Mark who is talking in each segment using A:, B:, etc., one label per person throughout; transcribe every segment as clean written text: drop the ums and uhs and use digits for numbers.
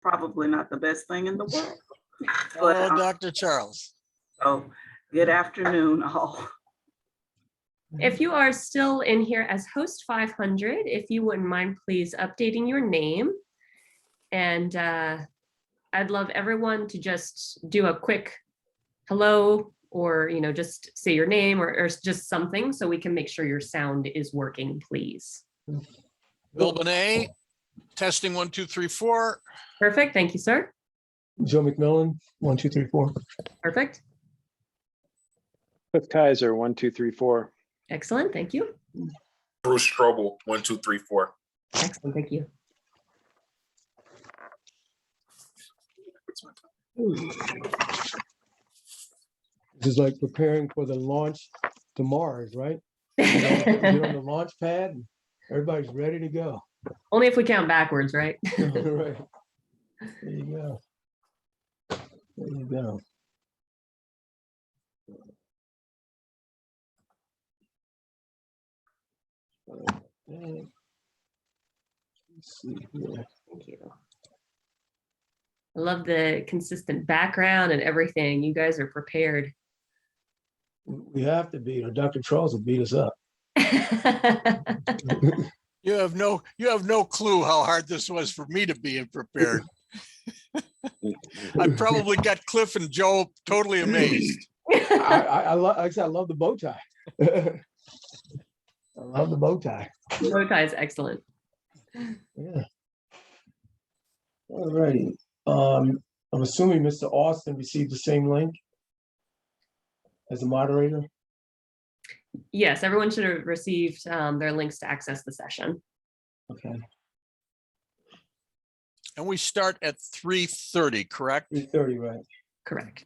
A: probably not the best thing in the world. But,
B: Oh, Dr. Charles.
A: so good afternoon, all.
C: If you are still in here as host 500, if you wouldn't mind, please updating your name. And I'd love everyone to just do a quick hello, or just say your name or just something so we can make sure your sound is working, please.
B: Bill Benet, testing 1, 2, 3, 4.
C: Perfect. Thank you, sir.
D: Joe McMillan, 1, 2, 3, 4.
C: Perfect.
E: Cliff Kaiser, 1, 2, 3, 4.
C: Excellent. Thank you.
F: Bruce Strobel, 1, 2, 3, 4.
C: Excellent. Thank you.
D: This is like preparing for the launch to Mars, right? Get on the launch pad, and everybody's ready to go.
C: Only if we count backwards, right?
D: Right. There you go. There you go. Okay. Let's see here.
C: Thank you. I love the consistent background and everything. You guys are prepared.
D: We have to beat, or Dr. Charles will beat us up.
B: You have no clue how hard this was for me to be prepared. I probably got Cliff and Joe totally amazed.
D: I love the bow tie. I love the bow tie.
C: Bow tie is excellent.
D: Yeah. All righty. I'm assuming Mr. Austin received the same link as the moderator.
C: Yes, everyone should have received their links to access the session.
D: Okay.
B: And we start at 3:30, correct?
D: 3:30, right?
C: Correct.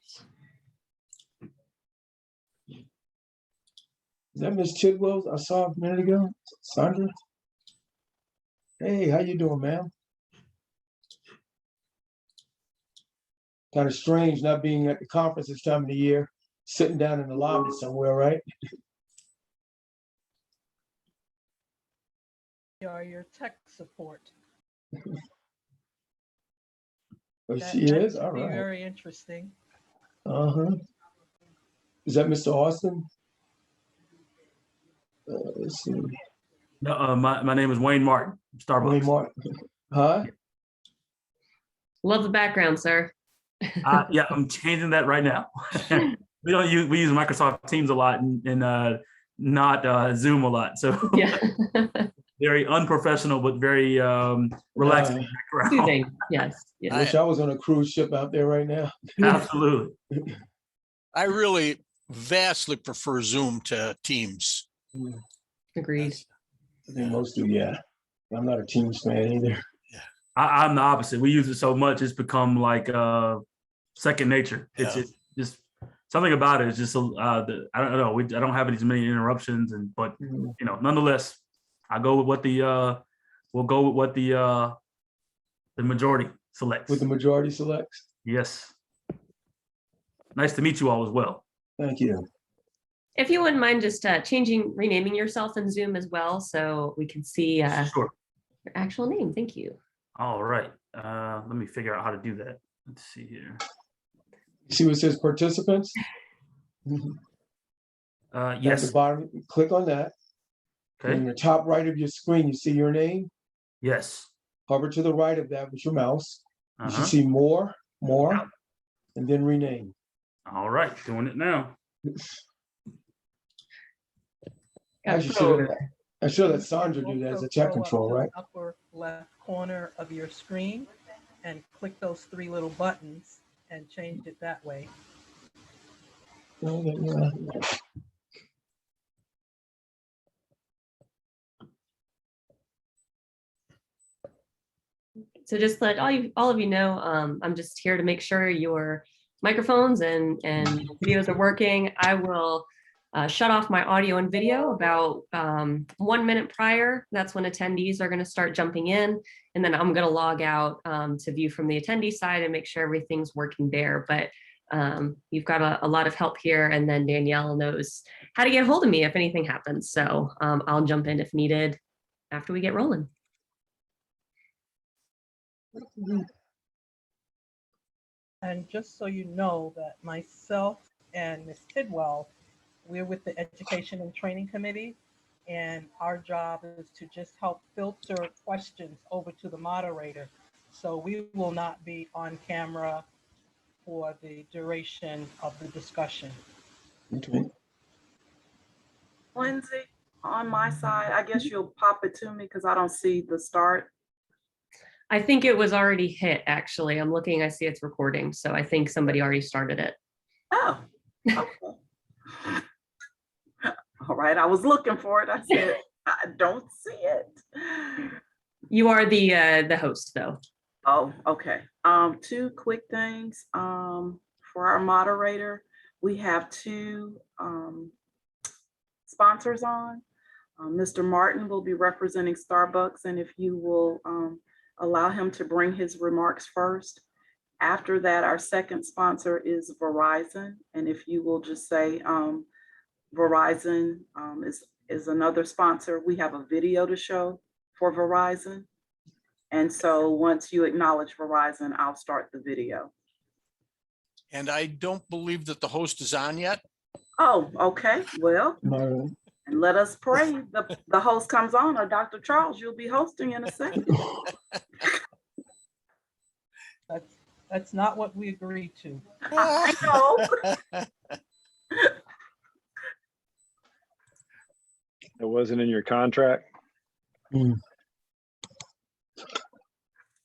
D: Is that Miss Chidwell I saw a minute ago? Sandra? Hey, how you doing, ma'am? Kind of strange not being at the conference this time of the year, sitting down in the lobby somewhere, right?
G: Are your tech support.
D: Oh,
G: That
D: she is?
G: should
D: All
G: be
D: right.
G: very interesting.
D: Uh-huh. Is that Mr. Austin? Let's see.
H: No, my name is Wayne Martin, Starbucks.
D: Wayne Martin. Huh?
C: Love the background, sir.
H: Yeah, I'm changing that right now. we use Microsoft Teams a lot and not Zoom a lot. So
C: Yeah.
H: very unprofessional, but very relaxing background.
C: Soothing. Yes.
D: I
C: Yes.
D: wish I was on a cruise ship out there right now.
H: Absolutely.
B: I really vastly prefer Zoom to Teams.
C: Agreed.
D: I think most do, yeah. I'm not a Teams fan either.
H: I'm the opposite. We use it so much, it's become like second nature. It's
B: Yeah.
H: just something about it. It's just I don't know. I don't have as many interruptions, but nonetheless, I go with what we'll go with what the majority selects.
D: With the majority selects?
H: Yes. Nice to meet you all as well.
D: Thank you.
C: If you wouldn't mind just renaming yourself in Zoom as well, so we can see
H: Sure.
C: your actual name. Thank you.
H: All right. Let me figure out how to do that. Let's see here.
D: See what says participants? At the
H: Yes.
D: bottom, click on that.
H: Okay.
D: In the top right of your screen, you see your name.
H: Yes.
D: Hover to the right of that with your mouse. You should
H: Uh-huh.
D: see more, and then rename.
H: All right. Doing it now.
D: I should let Sandra do that as a chat control,
G: Go up
D: right?
G: to the upper left corner of your screen and click those 3 little buttons and change it that way.
C: So just let all of you know, I'm just here to make sure your microphones and videos are working. I will shut off my audio and video about 1 minute prior. That's when attendees are going to start jumping in. And then I'm going to log out to view from the attendee side and make sure everything's working there. But you've got a lot of help here. And then Danielle knows how to get a hold of me if anything happens. So I'll jump in if needed after we get rolling.
G: And just so you know that myself and Ms. Tidwell, we're with the Education and Training Committee, and our job is to just help filter questions over to the moderator. So we will not be on camera for the duration of the discussion.
D: Okay.
A: Lindsay, on my side, I guess you'll pop it to me because I don't see the start.
C: I think it was already hit, actually. I'm looking, I see it's recording. So I think somebody already started it.
A: Oh, okay. All right, I was looking for it. I said, I don't see it.
C: You are the host, though.
A: Oh, okay. Two quick things. For our moderator, we have two sponsors on. Mr. Martin will be representing Starbucks, and if you will allow him to bring his remarks first. After that, our second sponsor is Verizon, and if you will just say Verizon is another sponsor. We have a video to show for Verizon. And so once you acknowledge Verizon, I'll start the video.
B: And I don't believe that the host is on yet.
A: Oh, okay. Well,
D: All
A: and let us pray the host comes on, or Dr. Charles, you'll be hosting in a second.
G: That's not what we agreed to.
A: I know.
E: It wasn't in your contract.
D: right.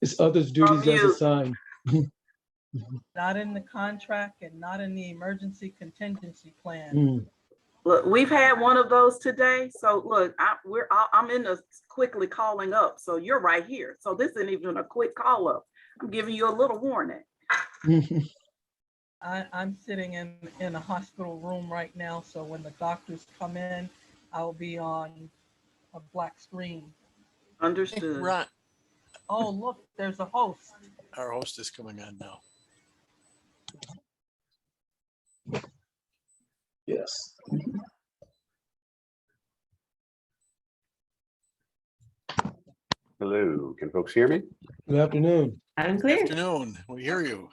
D: It's others' duties as
A: mute.
D: assigned.
G: Not in the contract and not in the emergency contingency plan.
D: Mm.
A: Look, we've had one of those today. So look, I'm in the quickly calling up. So you're right here. So this isn't even a quick call up. I'm giving you a little warning.
G: I'm sitting in a hospital room right now. So when the doctors come in, I'll be on a black screen.
A: Understood.
B: Ron,
G: Oh, look, there's a host.
B: our host is coming on now.
D: Yes.
I: Hello, can folks hear me?
D: Good afternoon.
C: I'm clear.
B: Afternoon, we hear you.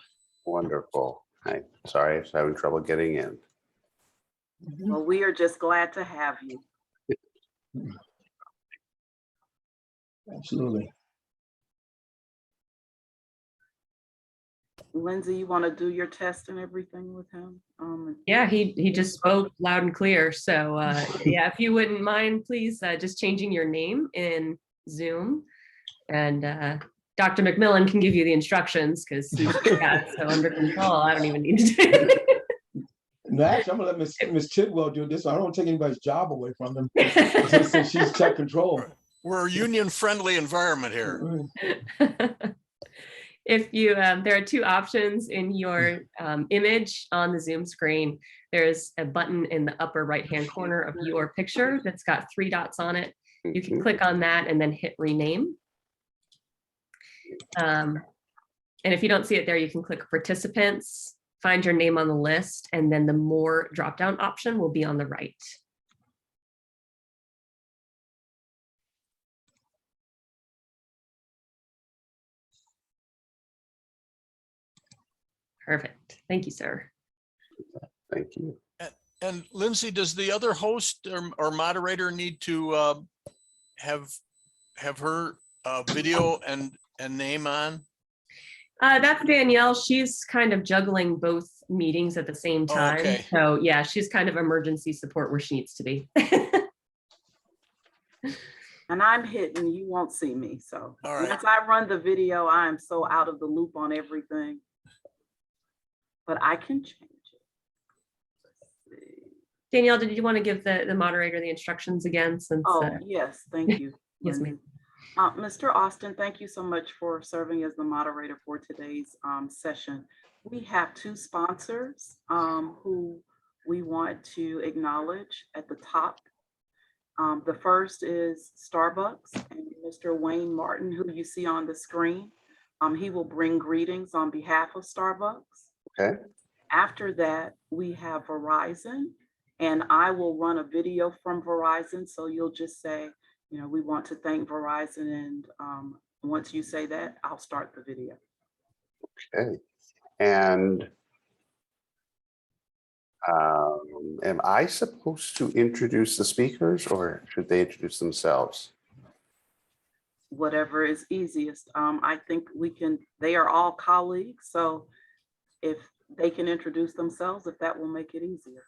I: Wonderful. Hi, sorry, I was having trouble getting in.
A: Well, we are just glad to have you.
D: Absolutely.
A: Lindsay, you want to do your test and everything with him?
C: Yeah, he just spoke loud and clear. So yeah, if you wouldn't mind, please just changing your name in Zoom. And Dr. McMillan can give you the instructions because he's got it so under control. I don't even need to do it.
D: No, actually, I'm gonna let Miss Tidwell do this. I don't want to take anybody's job away from them. Since she's tech control.
B: We're a union-friendly environment here.
C: If you, there are two options in your image on the Zoom screen. There's a button in the upper right-hand corner of your picture that's got 3 dots on it. You can click on that and then hit rename. And if you don't see it there, you can click participants, find your name on the list, and then the more drop-down option will be on the right. Perfect. Thank you, sir.
I: Thank you.
B: And Lindsay, does the other host or moderator need to have her video and name on?
C: That's Danielle. She's kind of juggling both meetings at the same time.
B: Okay.
C: So yeah, she's kind of emergency support where she needs to be.
A: And I'm hidden, you won't see me. So
B: All right.
A: once I run the video, I am so out of the loop on everything. But I can change it. Let's see.
C: Danielle, did you want to give the moderator the instructions again? Since
A: Oh, yes, thank you.
C: yes, ma'am.
A: Mr. Austin, thank you so much for serving as the moderator for today's session. We have 2 sponsors who we want to acknowledge at the top. The first is Starbucks and Mr. Wayne Martin, who you see on the screen. He will bring greetings on behalf of Starbucks.
I: Okay.
A: After that, we have Verizon, and I will run a video from Verizon. So you'll just say, you know, we want to thank Verizon. And once you say that, I'll start the video.
I: Okay. And am I supposed to introduce the speakers or should they introduce themselves?
A: Whatever is easiest. I think they are all colleagues, so if they can introduce themselves, if that will make it easier.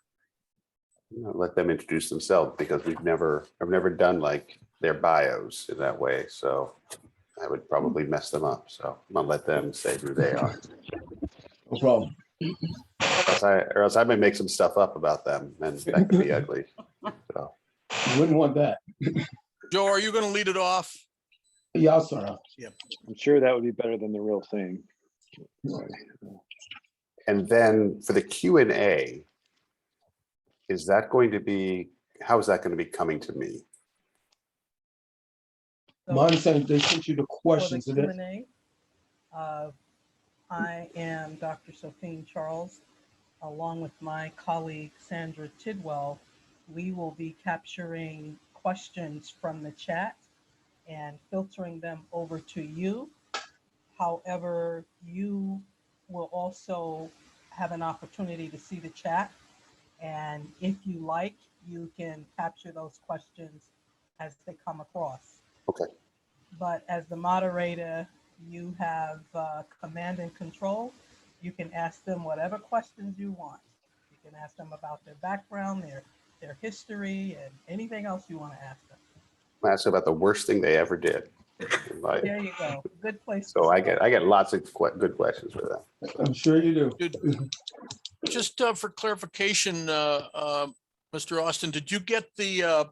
I: Let them introduce themselves because I've never done like their bios in that way. So I would probably mess them up. So I'm gonna let them say who they are.
D: No problem.
I: Or else I may make some stuff up about them and that could be ugly. So
D: You wouldn't want that.
B: Joe, are you going to lead it off?
D: Yeah, I'll start off.
E: I'm sure that would be better than the real thing.
I: and then for the Q&A, is that going to be, how is that going to be coming to me?
D: My understanding, they sent you the
G: For the
D: questions. and then-
G: Q&A, I am Dr. Sophine Charles, along with my colleague Sandra Tidwell. We will be capturing questions from the chat and filtering them over to you. However, you will also have an opportunity to see the chat. And if you like, you can capture those questions as they come across.
I: Okay.
G: But as the moderator, you have command and control. You can ask them whatever questions you want. You can ask them about their background, their history, and anything else you want to ask them.
I: I'm asking about the worst thing they ever did in life.
G: There you go. Good place.
I: So
G: to
I: I
G: start.
I: get lots of good questions for them.
D: I'm sure you do.
B: Just for clarification, Mr. Austin, did you get the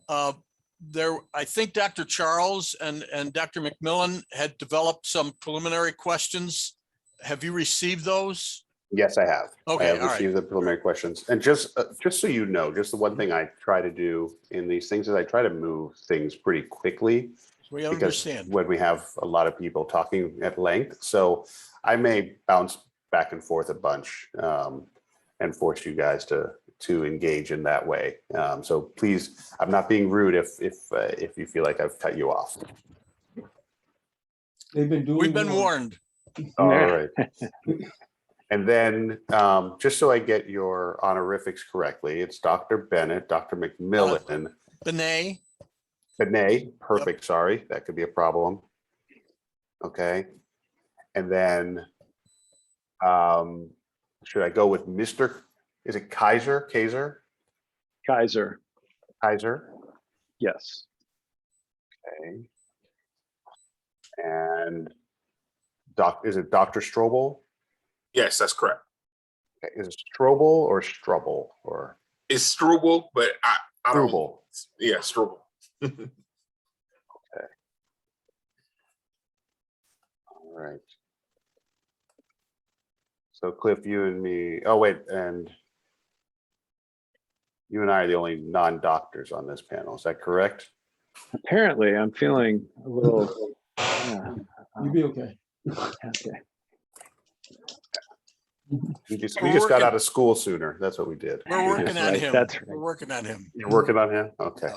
B: I think Dr. Charles and Dr. McMillan had developed some preliminary questions. Have you received those?
I: Yes, I have.
B: Okay,
I: I have
B: all right.
I: received the preliminary questions. And just so you know, just the one thing I try to do in these things is I try to move things pretty quickly.
B: We
I: Because
B: understand.
I: when we have a lot of people talking at length, so I may bounce back and forth a bunch and force you guys to engage in that way. So please, I'm not being rude if you feel like I've cut you off.
D: They've been doing.
B: We've been warned.
I: All right. And then just so I get your honorifics correctly, it's Dr. Bennett, Dr. McMillan,
B: Benet.
I: Benet, perfect, sorry, that could be a problem. Okay. And then should I go with Mr. Is it Kaiser?
E: Kaiser,
I: Kaiser?
E: yes.
I: Okay. And is it Dr. Strobel?
F: Yes, that's correct.
I: Okay. Is it Strobel or Strubble or
F: It's Strobel, but I don't.
I: Strobel?
F: Yeah, Strobel.
I: All right. So Cliff, you and me, oh wait, and you and I are the only non-doctors on this panel, is that correct?
E: Apparently, I'm feeling a little. Yeah,
D: You'll be okay.
E: okay.
I: We just
B: We're
I: got
B: working-
I: out of school sooner, that's what we did.
B: We're working
E: That's
B: on
E: right,
B: him.
E: that's right.
B: We're working on him.
I: You're working on him? Okay.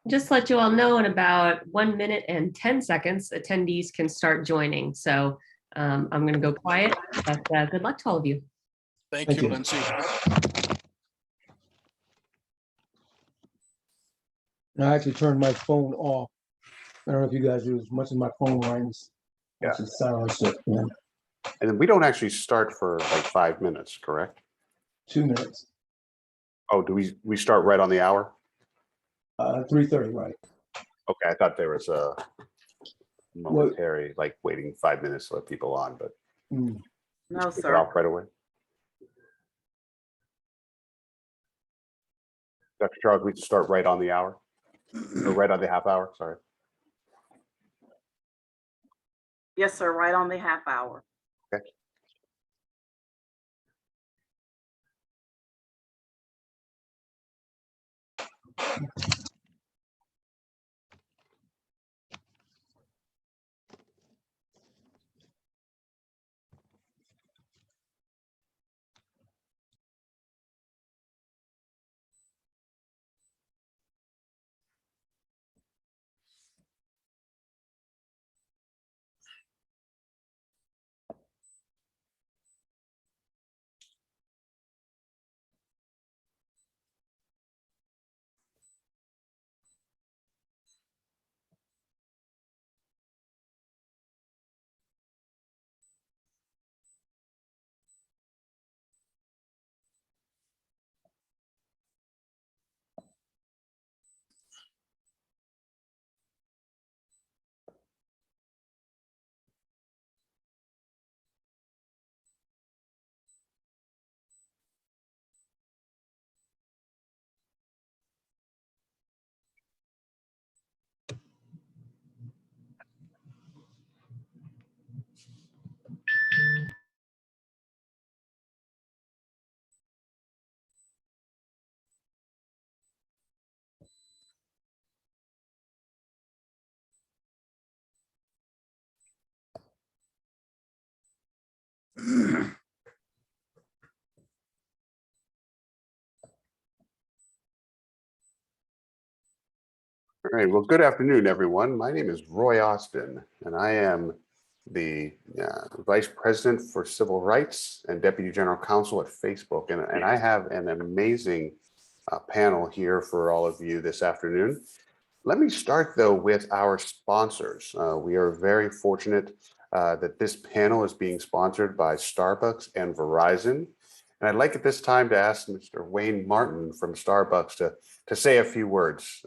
C: Just let you all know in about 1 minute and 10 seconds, attendees can start joining. So I'm going to go quiet, but good luck to all of you.
B: Thank
D: Thank
B: you,
D: you.
B: Lindsay.
D: And I actually turned my phone off. I don't know if you guys do as much as my phone rings. I
I: Yeah.
D: actually silence it. Yeah.
I: And then we don't actually start for like 5 minutes, correct?
D: 2 minutes.
I: Oh, do we start right on the hour?
D: 3:30, right?
I: Okay, I thought there was a momentary, like waiting 5 minutes to let people on, but
D: Mm.
A: No,
I: kick it
A: sir.
I: off right away. Dr. Charles, we start right on the hour, or right on the half hour, sorry.
A: Yes, sir, right on the half hour.
I: Okay. All right, well, good afternoon, everyone. My name is Roy Austin, and I am the Vice President for Civil Rights and Deputy General Counsel at Facebook. And I have an amazing panel here for all of you this afternoon. Let me start, though, with our sponsors. We are very fortunate that this panel is being sponsored by Starbucks and Verizon. And I'd like at this time to ask Mr. Wayne Martin from Starbucks to say a few words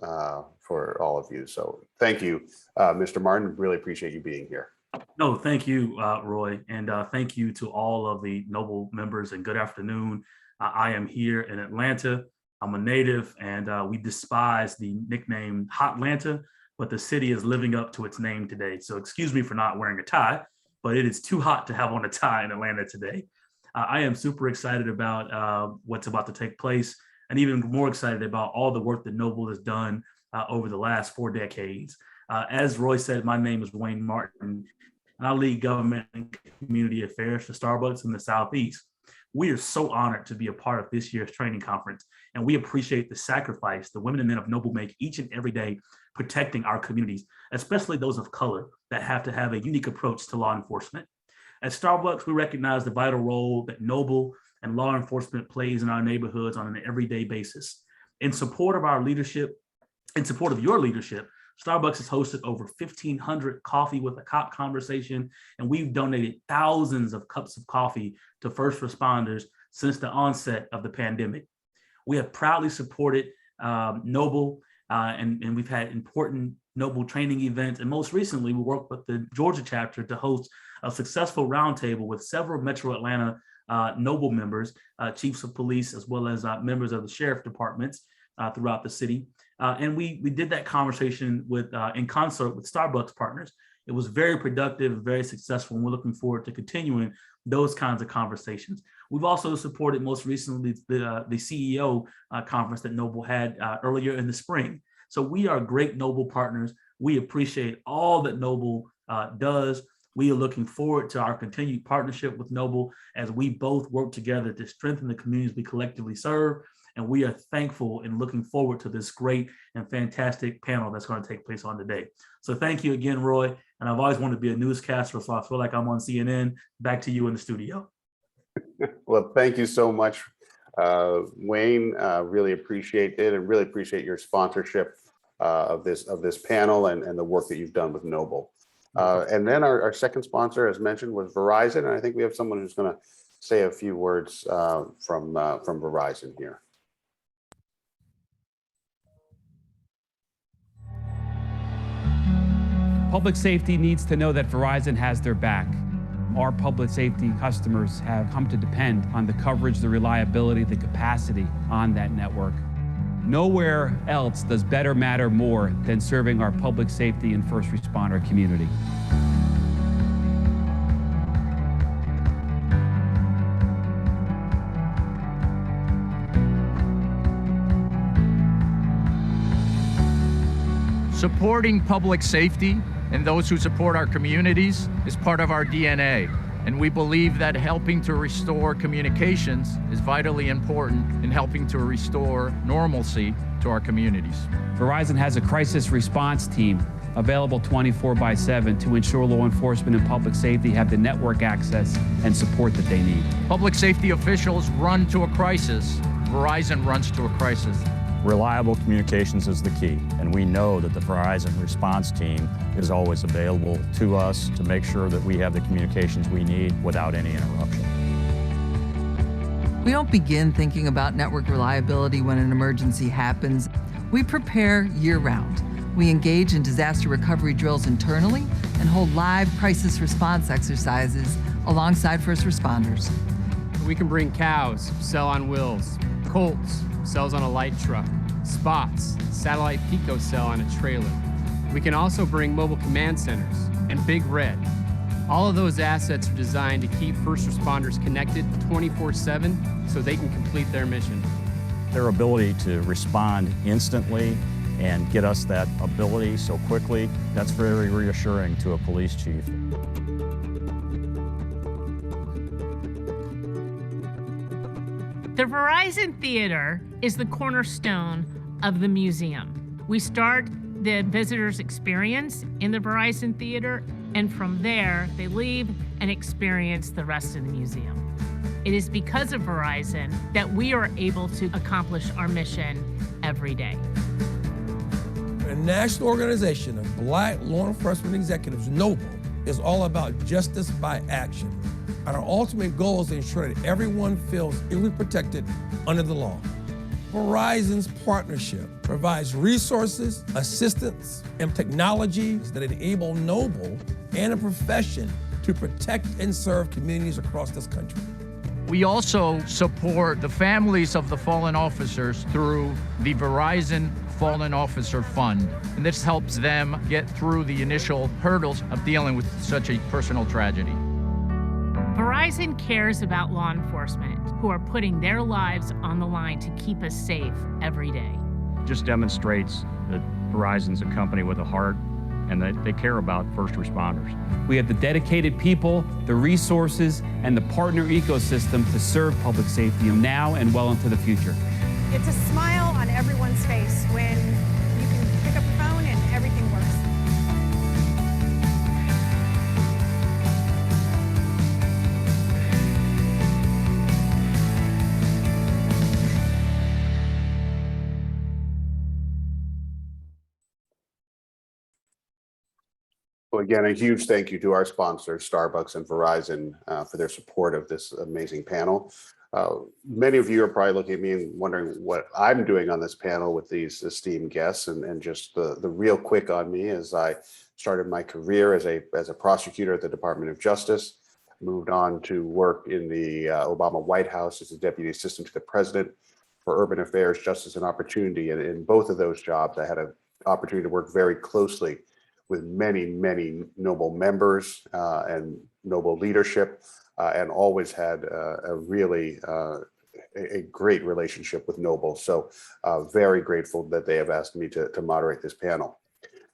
I: for all of you. So thank you, Mr. Martin. Really appreciate you being here.
H: No, thank you, Roy. And thank you to all of the Noble members, and good afternoon. I am here in Atlanta. I'm a native, and we despise the nickname Hotlanta, but the city is living up to its name today. So excuse me for not wearing a tie, but it is too hot to have on a tie in Atlanta today. I am super excited about what's about to take place, and even more excited about all the work that Noble has done over the last 4 decades. As Roy said, my name is Wayne Martin, and I lead government and community affairs for Starbucks in the Southeast. We are so honored to be a part of this year's training conference, and we appreciate the sacrifice the women and men of Noble make each and every day protecting our communities, especially those of color that have to have a unique approach to law enforcement. At Starbucks, we recognize the vital role that Noble and law enforcement plays in our neighborhoods on an everyday basis. In support of our leadership, in support of your leadership, Starbucks has hosted over 1,500 coffee with a cop conversation, and we've donated thousands of cups of coffee to first responders since the onset of the pandemic. We have proudly supported Noble, and we've had important Noble training events. And most recently, we worked with the Georgia chapter to host a successful roundtable with several Metro Atlanta Noble members, chiefs of police, as well as members of the sheriff departments throughout the city. And we did that conversation in concert with Starbucks partners. It was very productive, very successful, and we're looking forward to continuing those kinds of conversations. We've also supported most recently the CEO conference that Noble had earlier in the spring. So we are great Noble partners. We appreciate all that Noble does. We are looking forward to our continued partnership with Noble as we both work together to strengthen the communities we collectively serve. And we are thankful and looking forward to this great and fantastic panel that's going to take place on today. So thank you again, Roy. And I've always wanted to be a newscaster, so I feel like I'm on CNN. Back to you in the studio.
I: Well, thank you so much, Wayne. Really appreciate it, and really appreciate your sponsorship of this panel and the work that you've done with Noble. And then our second sponsor, as mentioned, was Verizon. And I think we have someone who's going to say a few words from Verizon here.
J: Public safety needs to know that Verizon has their back. Our public safety customers have come to depend on the coverage, the reliability, the capacity on that network. Nowhere else does better matter more than serving our public safety and first responder community.
K: Supporting public safety and those who support our communities is part of our DNA. And we believe that helping to restore communications is vitally important in helping to restore normalcy to our communities.
J: Verizon has a crisis response team available 24/7 to ensure law enforcement and public safety have the network access and support that they need.
K: Public safety officials run to a crisis. Verizon runs to a crisis.
L: Reliable communications is the key, and we know that the Verizon response team is always available to us to make sure that we have the communications we need without any interruption.
M: We don't begin thinking about network reliability when an emergency happens. We prepare year-round. We engage in disaster recovery drills internally and hold live crisis response exercises alongside first responders.
N: We can bring cows, cell on wheels, Colts, cells on a light truck, Spots, satellite pico cell on a trailer. We can also bring mobile command centers and Big Red. All of those assets are designed to keep first responders connected 24/7 so they can complete their mission.
L: Their ability to respond instantly and get us that ability so quickly, that's very reassuring to a police chief.
O: The Verizon Theater is the cornerstone of the museum. We start the visitors experience in the Verizon Theater, and from there, they leave and experience the rest of the museum. It is because of Verizon that we are able to accomplish our mission every day.
P: A national organization of Black law enforcement executives, Noble, is all about justice by action. And our ultimate goal is to ensure that everyone feels equally protected under the law. Verizon's partnership provides resources, assistance, and technologies that enable Noble and a profession to protect and serve communities across this country.
K: We also support the families of the fallen officers through the Verizon Fallen Officer Fund. And this helps them get through the initial hurdles of dealing with such a personal tragedy.
O: Verizon cares about law enforcement who are putting their lives on the line to keep us safe every day.
L: Just demonstrates that Verizon's a company with a heart and that they care about first responders.
J: We have the dedicated people, the resources, and the partner ecosystem to serve public safety now and well into the future.
Q: It's a smile on everyone's face when you can pick up the phone and everything works.
I: Well, again, a huge thank you to our sponsors, Starbucks and Verizon, for their support of this amazing panel. Many of you are probably looking at me and wondering what I'm doing on this panel with these esteemed guests. And just the real quick on me is I started my career as a prosecutor at the Department of Justice, moved on to work in the Obama White House as a deputy assistant to the president for urban affairs, justice, and opportunity. And in both of those jobs, I had an opportunity to work very closely with many, many Noble members and Noble leadership, and always had a really a great relationship with Noble. So very grateful that they have asked me to moderate this panel.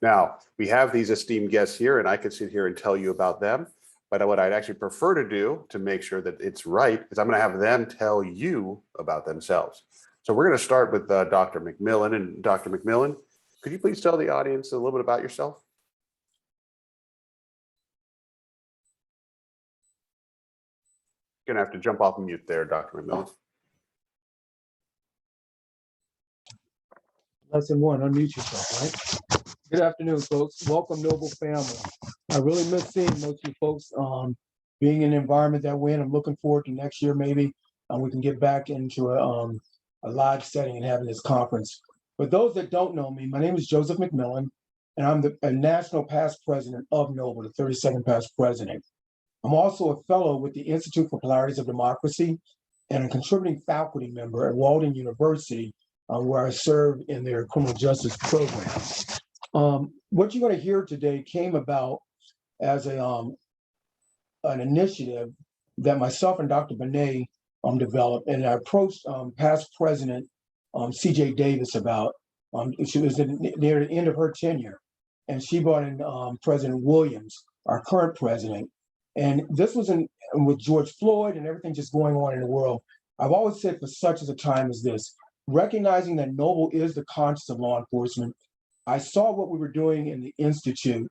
I: Now, we have these esteemed guests here, and I could sit here and tell you about them, but what I'd actually prefer to do to make sure that it's right is I'm going to have them tell you about themselves. So we're going to start with Dr. McMillan. And Dr. McMillan, could you please tell the audience a little bit about yourself? Going to have to jump off mute there, Dr. McMillan.
D: Lesson one, unmute yourself, right? Good afternoon, folks. Welcome, Noble family. I really miss seeing most of you folks being in the environment that we're in. I'm looking forward to next year, maybe we can get back into a live setting and having this conference. For those that don't know me, my name is Joseph McMillan, and I'm a national past president of Noble, the 32nd past president. I'm also a fellow with the Institute for Polarities of Democracy and a contributing faculty member at Walden University, where I serve in their criminal justice program. What you're going to hear today came about as an initiative that myself and Dr. Benet developed, and I approached past President C.J. Davis about. She was near the end of her tenure, and she brought in President Williams, our current president. And this was with George Floyd and everything just going on in the world. I've always said for such a time as this, recognizing that Noble is the conscience of law enforcement, I saw what we were doing in the Institute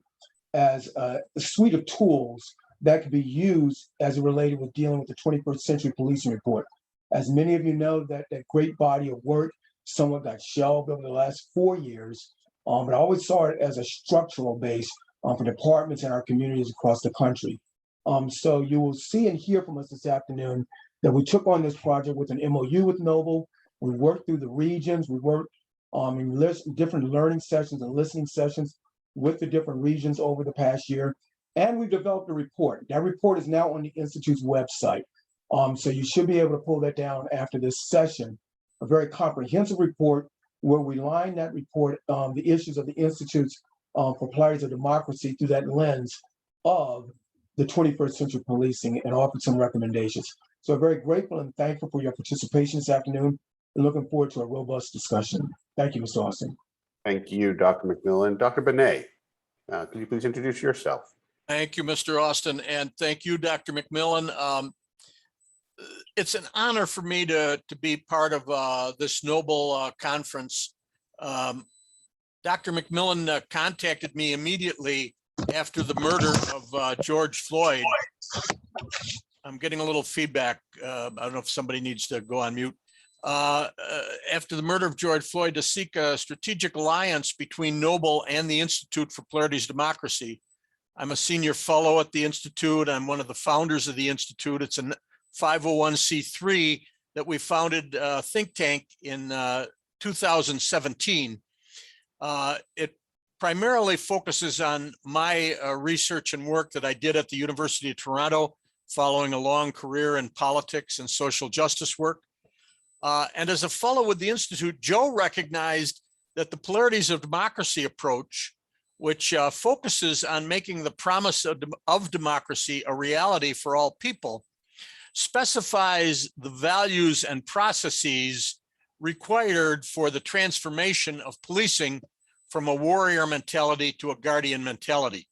D: as a suite of tools that could be used as it related with dealing with the 21st Century Policing Report. As many of you know, that great body of work somewhat got shelved over the last 4 years, but I always saw it as a structural base for departments in our communities across the country. So you will see and hear from us this afternoon that we took on this project with an MOU with Noble. We worked through the regions. We worked in different learning sessions and listening sessions with the different regions over the past year. And we've developed a report. That report is now on the Institute's website. So you should be able to pull that down after this session. A very comprehensive report where we line that report, the issues of the Institute's for Polarities of Democracy through that lens of the 21st century policing and offered some recommendations. So very grateful and thankful for your participation this afternoon and looking forward to a robust discussion. Thank you, Mr. Austin.
I: Thank you, Dr. McMillan. Dr. Benet, could you please introduce yourself?
B: Thank you, Mr. Austin, and thank you, Dr. McMillan. It's an honor for me to be part of this Noble conference. Dr. McMillan contacted me immediately after the murder of George Floyd. I'm getting a little feedback. I don't know if somebody needs to go on mute. After the murder of George Floyd, to seek a strategic alliance between Noble and the Institute for Polarities Democracy. I'm a senior fellow at the Institute. I'm one of the founders of the Institute. It's a 501c3 that we founded a think tank in 2017. It primarily focuses on my research and work that I did at the University of Toronto, following a long career in politics and social justice work. And as a fellow with the Institute, Joe recognized that the Polarities of Democracy approach, which focuses on making the promise of democracy a reality for all people, specifies the values and processes required for the transformation of policing from a warrior mentality to a guardian mentality.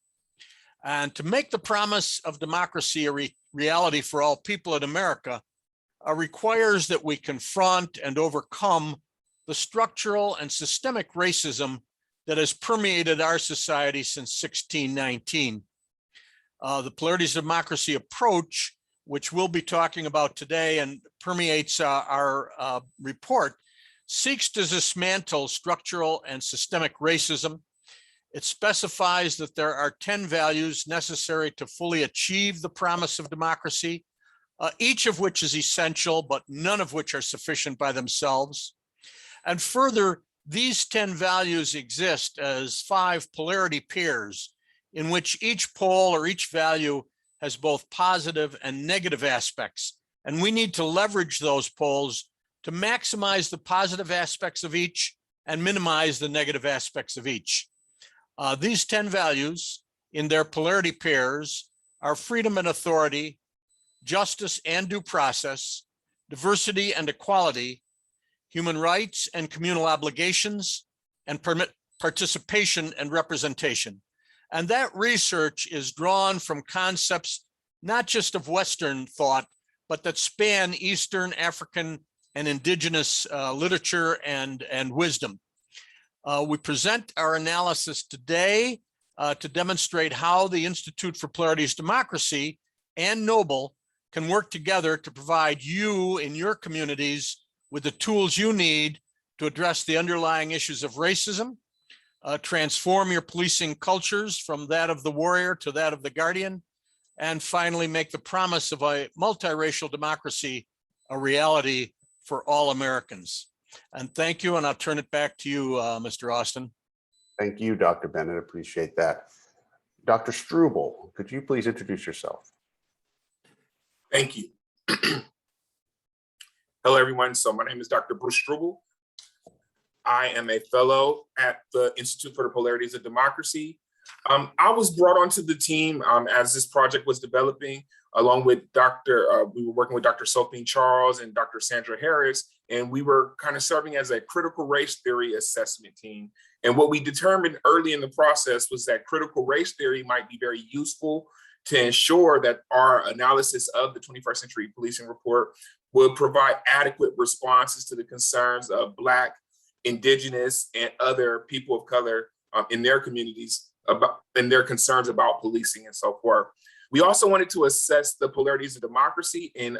B: And to make the promise of democracy a reality for all people in America requires that we confront and overcome the structural and systemic racism that has permeated our society since 1619. The Polarities of Democracy approach, which we'll be talking about today and permeates our report, seeks to dismantle structural and systemic racism. It specifies that there are 10 values necessary to fully achieve the promise of democracy, each of which is essential, but none of which are sufficient by themselves. And further, these 10 values exist as 5 polarity pairs in which each pole or each value has both positive and negative aspects. And we need to leverage those poles to maximize the positive aspects of each and minimize the negative aspects of each. These 10 values in their polarity pairs are freedom and authority, justice and due process, diversity and equality, human rights and communal obligations, and participation and representation. And that research is drawn from concepts not just of Western thought, but that span Eastern, African, and indigenous literature and wisdom. We present our analysis today to demonstrate how the Institute for Polarities Democracy and Noble can work together to provide you in your communities with the tools you need to address the underlying issues of racism, transform your policing cultures from that of the warrior to that of the guardian, and finally make the promise of a multiracial democracy a reality for all Americans. And thank you, and I'll turn it back to you, Mr. Austin.
I: Thank you, Dr. Bennett. Appreciate that. Dr. Strobel, could you please introduce yourself?
F: Thank you. Hello, everyone. So my name is Dr. Bruce Strobel. I am a fellow at the Institute for the Polarities of Democracy. I was brought onto the team as this project was developing, along with we were working with Dr. Sophie Charles and Dr. Sandra Harris, and we were kind of serving as a critical race theory assessment team. And what we determined early in the process was that critical race theory might be very useful to ensure that our analysis of the 21st Century Policing Report would provide adequate responses to the concerns of Black, Indigenous, and other people of color in their communities and their concerns about policing and so forth. We also wanted to assess the polarities of democracy and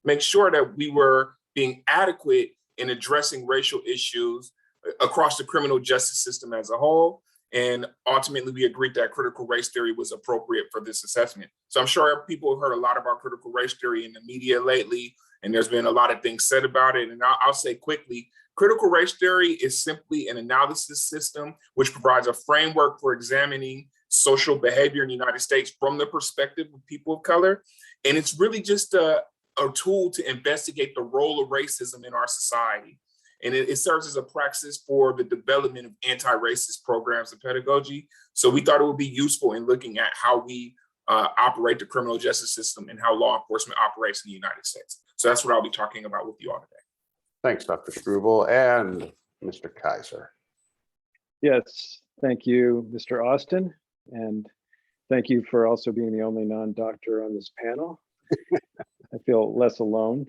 F: make sure that we were being adequate in addressing racial issues across the criminal justice system as a whole. And ultimately, we agreed that critical race theory was appropriate for this assessment. So I'm sure people have heard a lot about critical race theory in the media lately, and there's been a lot of things said about it. And I'll say quickly, critical race theory is simply an analysis system which provides a framework for examining social behavior in the United States from the perspective of people of color. And it's really just a tool to investigate the role of racism in our society. And it serves as a praxis for the development of anti-racist programs and pedagogy. So we thought it would be useful in looking at how we operate the criminal justice system and how law enforcement operates in the United States. So that's what I'll be talking about with you all today.
I: Thanks, Dr. Strobel and Mr. Kaiser.
E: Yes, thank you, Mr. Austin. And thank you for also being the only non-doctor on this panel. I feel less alone.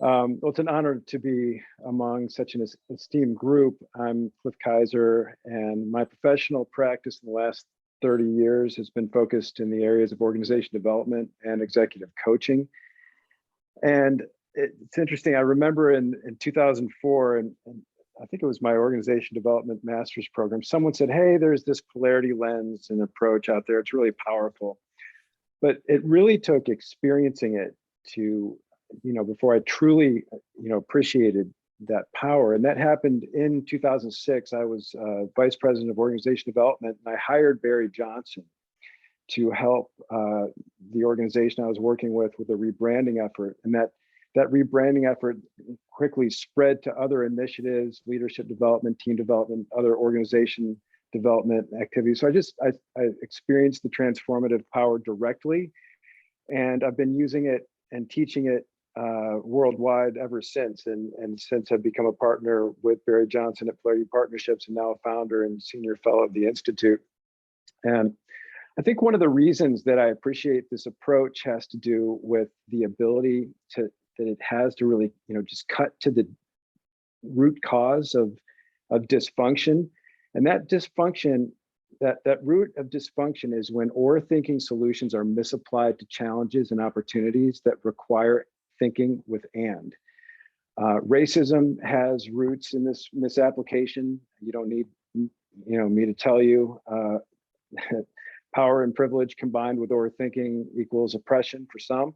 E: Well, it's an honor to be among such an esteemed group. I'm Cliff Kaiser, and my professional practice in the last 30 years has been focused in the areas of organization development and executive coaching. And it's interesting, I remember in 2004, and I think it was my organization development master's program, someone said, hey, there's this polarity lens and approach out there. It's really powerful. But it really took experiencing it to, before I truly, appreciated that power. And that happened in 2006. I was vice president of organization development, and I hired Barry Johnson to help the organization I was working with a rebranding effort. And that rebranding effort quickly spread to other initiatives, leadership development, team development, other organization development activities. So I experienced the transformative power directly, and I've been using it and teaching it worldwide ever since. And since I've become a partner with Barry Johnson at Polarity Partnerships, and now a founder and senior fellow of the Institute. And I think one of the reasons that I appreciate this approach has to do with the ability that it has to really, just cut to the root cause of dysfunction. And that dysfunction, that root of dysfunction is when or thinking solutions are misapplied to challenges and opportunities that require thinking with and. Racism has roots in this misapplication. You don't need, me to tell you. Power and privilege combined with or thinking equals oppression for some.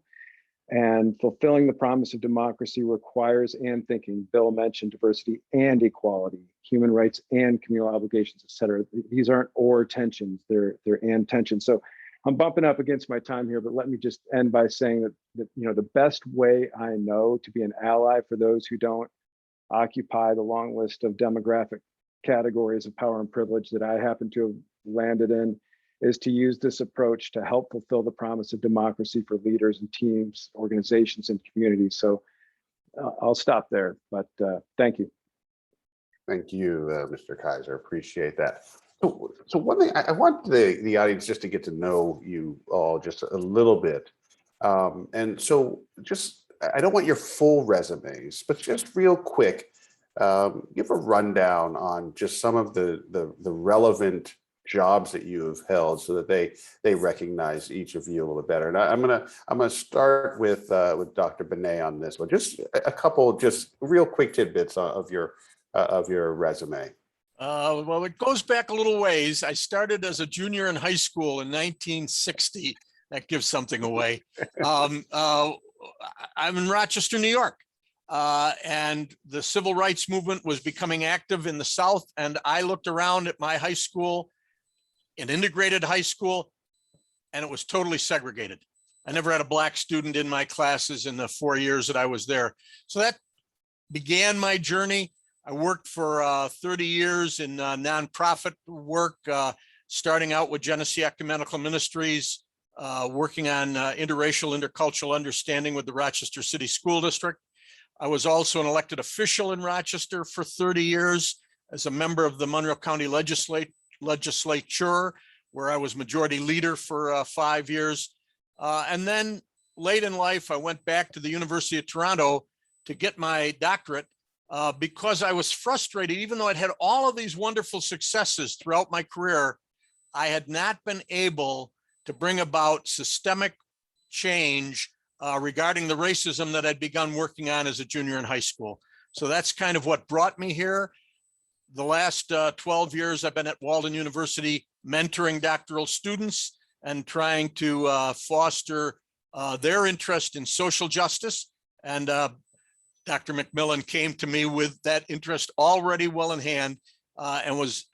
E: And fulfilling the promise of democracy requires and thinking. Bill mentioned diversity and equality, human rights and communal obligations, et cetera. These aren't or tensions, they're and tensions. So I'm bumping up against my time here, but let me just end by saying that the best way I know to be an ally for those who don't occupy the long list of demographic categories of power and privilege that I happen to have landed in is to use this approach to help fulfill the promise of democracy for leaders and teams, organizations, and communities. So I'll stop there, but thank you.
I: Thank you, Mr. Kaiser. Appreciate that. So one thing, I want the audience just to get to know you all just a little bit. And so I don't want your full resumes, but just real quick, give a rundown on just some of the relevant jobs that you have held so that they recognize each of you a little bit better. And I'm gonna start with Dr. Benet on this one. Just a couple just real quick tidbits of your resume.
B: Well, it goes back a little ways. I started as a junior in high school in 1960. That gives something away. I'm in Rochester, New York. And the civil rights movement was becoming active in the South. And I looked around at my high school, an integrated high school, and it was totally segregated. I never had a black student in my classes in the 4 years that I was there. So that began my journey. I worked for 30 years in nonprofit work, starting out with Genesee Ecumenical Ministries, working on interracial, intercultural understanding with the Rochester City School District. I was also an elected official in Rochester for 30 years as a member of the Monroe County Legislature, where I was majority leader for 5 years. And then late in life, I went back to the University of Toronto to get my doctorate because I was frustrated. Even though I'd had all of these wonderful successes throughout my career, I had not been able to bring about systemic change regarding the racism that I'd begun working on as a junior in high school. So that's kind of what brought me here. The last 12 years, I've been at Walden University mentoring doctoral students and trying to foster their interest in social justice. And Dr. McMillan came to me with that interest already well in hand and was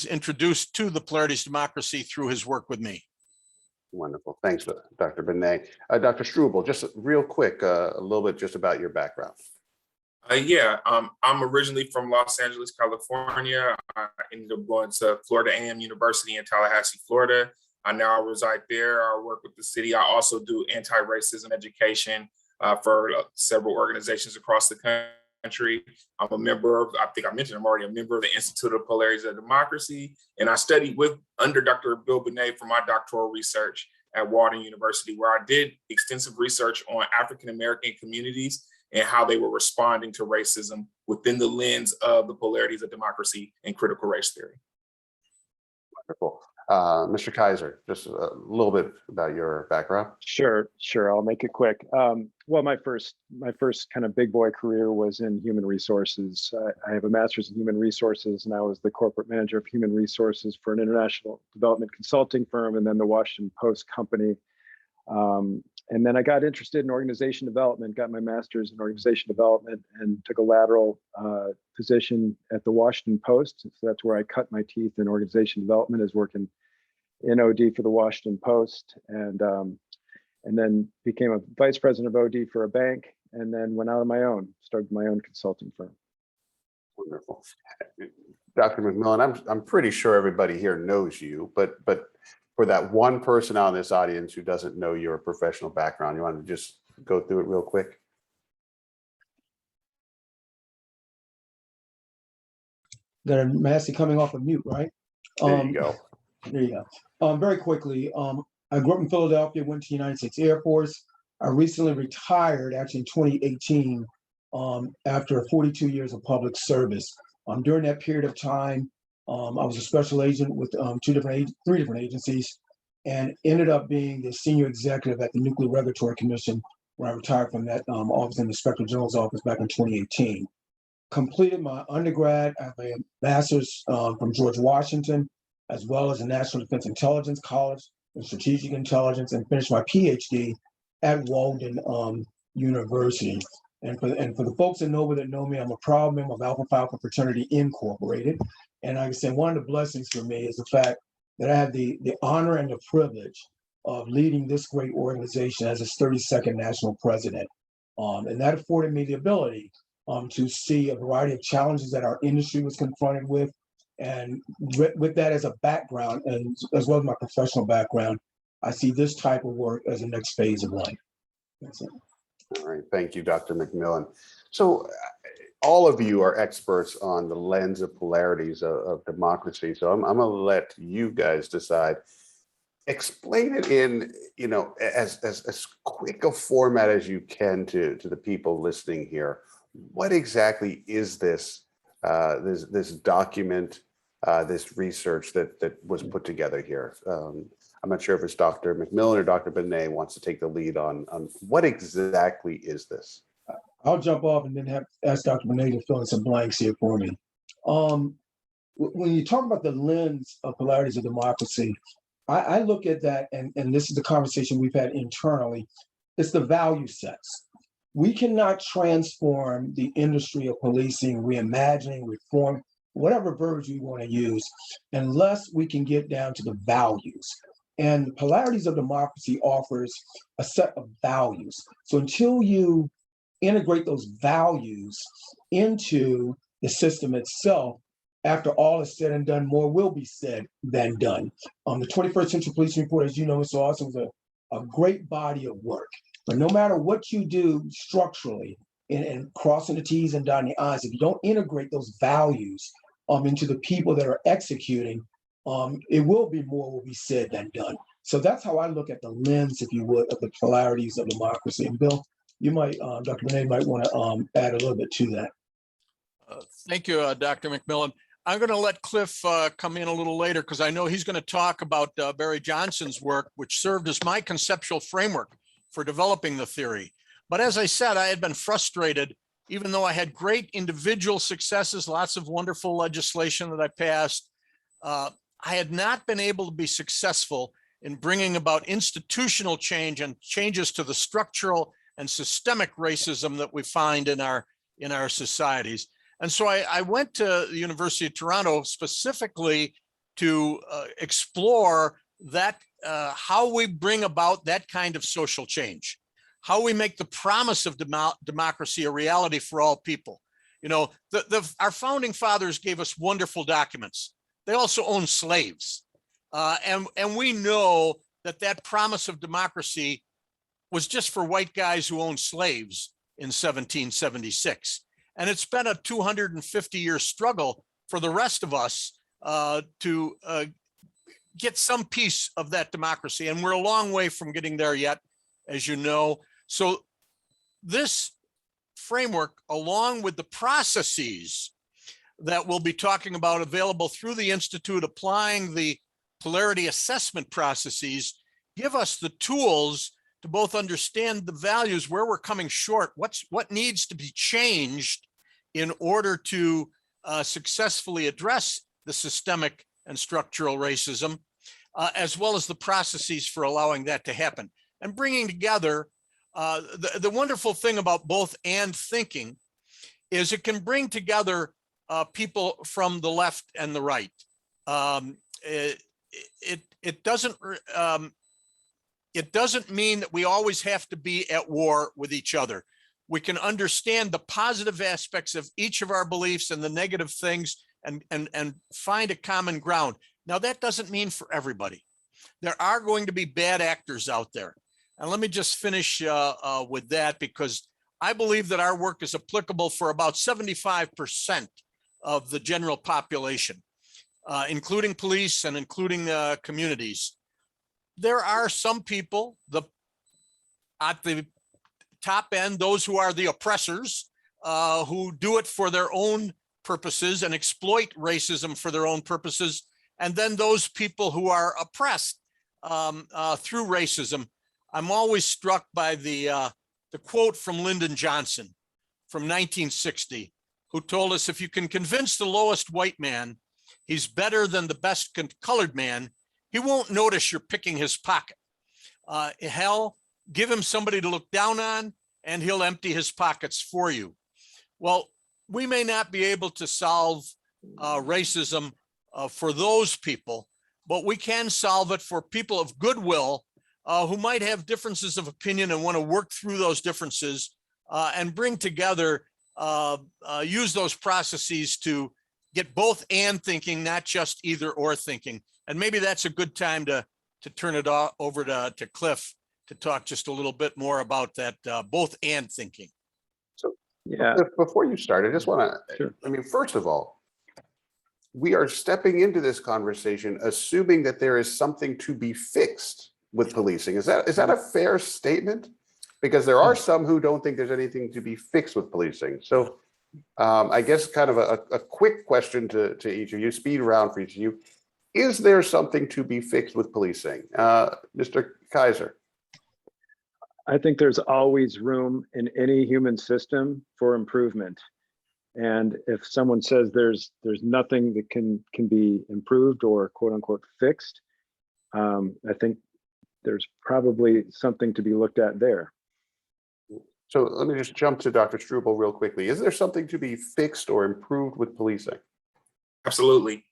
B: introduced to the Polarities democracy through his work with me.
I: Wonderful. Thanks, Dr. Benet. Dr. Strobel, just real quick, a little bit just about your background.
F: I'm originally from Los Angeles, California. I ended up going to Florida A&M University in Tallahassee, Florida. I now reside there. I work with the city. I also do anti-racism education for several organizations across the country. I'm a member of, I think I mentioned I'm already a member of the Institute of Polarities of Democracy. And I studied under Dr. Bill Benet for my doctoral research at Walden University, where I did extensive research on African-American communities and how they were responding to racism within the lens of the polarities of democracy and critical race theory.
I: Wonderful. Mr. Kaiser, just a little bit about your background.
E: Sure. I'll make it quick. Well, my first kind of big boy career was in human resources. I have a master's in human resources, and I was the corporate manager of human resources for an international development consulting firm, and then the Washington Post company. And then I got interested in organization development, got my master's in organization development, and took a lateral position at the Washington Post. So that's where I cut my teeth in organization development, is working in OD for the Washington Post, and then became a vice president of OD for a bank, and then went out on my own, started my own consulting firm.
I: Wonderful. Dr. McMillan, I'm pretty sure everybody here knows you, but for that one person out in this audience who doesn't know your professional background, you want to just go through it real quick?
D: Got a Massey coming off of mute, right?
I: There you go.
D: There you go. Very quickly, I grew up in Philadelphia, went to the United States Air Force. I recently retired, actually in 2018, after 42 years of public service. During that period of time, I was a special agent with three different agencies, and ended up being the senior executive at the Nuclear Regulatory Commission when I retired from that office in the Inspector General's office back in 2018. Completed my undergrad. I have a master's from George Washington, as well as the National Defense Intelligence College in Strategic Intelligence, and finished my PhD at Walden University. And for the folks that know me, I'm a proud member of Alpha Phi Alpha Fraternity Incorporated. And like I said, one of the blessings for me is the fact that I have the honor and the privilege of leading this great organization as its 32nd national president. And that afforded me the ability to see a variety of challenges that our industry was confronted with. And with that as a background, and as well as my professional background, I see this type of work as the next phase of life. That's it.
I: All right, thank you, Dr. McMillan. So all of you are experts on the lens of polarities of democracy. So I'm gonna let you guys decide. Explain it in, as quick a format as you can to the people listening here. What exactly is this this document, this research that was put together here? I'm not sure if it's Dr. McMillan or Dr. Benet wants to take the lead on what exactly is this?
D: I'll jump off and then ask Dr. Benet to fill in some blanks here for me. When you talk about the lens of polarities of democracy, I look at that, and this is the conversation we've had internally, it's the value sets. We cannot transform the industry of policing, reimagining, reform, whatever verbs we want to use, unless we can get down to the values. And polarities of democracy offers a set of values. So until you integrate those values into the system itself, after all is said and done, more will be said than done. The 21st Century Policing Report, as you know, Mr. Austin, was a great body of work. But no matter what you do structurally, and crossing the T's and dotting the I's, if you don't integrate those values into the people that are executing, it will be more will be said than done. So that's how I look at the lens, if you would, of the polarities of democracy. And Bill, you might, Dr. Benet might want to add a little bit to that.
B: Thank you, Dr. McMillan. I'm going to let Cliff come in a little later because I know he's going to talk about Barry Johnson's work, which served as my conceptual framework for developing the theory. But as I said, I had been frustrated, even though I had great individual successes, lots of wonderful legislation that I passed. I had not been able to be successful in bringing about institutional change and changes to the structural and systemic racism that we find in our societies. And so I went to the University of Toronto specifically to explore that, how we bring about that kind of social change, how we make the promise of democracy a reality for all people. You know, our founding fathers gave us wonderful documents. They also owned slaves. And we know that that promise of democracy was just for white guys who owned slaves in 1776. And it's been a 250-year struggle for the rest of us to get some piece of that democracy. And we're a long way from getting there yet, as you know. So this framework, along with the processes that we'll be talking about available through the Institute, applying the polarity assessment processes, give us the tools to both understand the values, where we're coming short, what needs to be changed in order to successfully address the systemic and structural racism, as well as the processes for allowing that to happen. And bringing together, the wonderful thing about both and thinking is it can bring together people from the left and the right. It doesn't mean that we always have to be at war with each other. We can understand the positive aspects of each of our beliefs and the negative things and find a common ground. Now, that doesn't mean for everybody. There are going to be bad actors out there. And let me just finish with that, because I believe that our work is applicable for about 75% of the general population, including police and including communities. There are some people at the top end, those who are the oppressors, who do it for their own purposes and exploit racism for their own purposes. And then those people who are oppressed through racism. I'm always struck by the quote from Lyndon Johnson from 1960, who told us, if you can convince the lowest white man he's better than the best colored man, he won't notice you're picking his pocket. Hell, give him somebody to look down on and he'll empty his pockets for you. Well, we may not be able to solve racism for those people, but we can solve it for people of goodwill who might have differences of opinion and want to work through those differences and bring together, use those processes to get both and thinking, not just either or thinking. And maybe that's a good time to turn it over to Cliff to talk just a little bit more about that both and thinking.
I: So
E: Yeah.
I: before you start, I just want to,
E: Sure.
I: I mean, first of all, we are stepping into this conversation assuming that there is something to be fixed with policing. Is that a fair statement? Because there are some who don't think there's anything to be fixed with policing. So I guess kind of a quick question to each of you, speed round for each of you. Is there something to be fixed with policing? Mr. Kaiser.
E: I think there's always room in any human system for improvement. And if someone says there's nothing that can be improved or quote unquote fixed, I think there's probably something to be looked at there.
I: So let me just jump to Dr. Strobel real quickly. Is there something to be fixed or improved with policing?
F: Absolutely.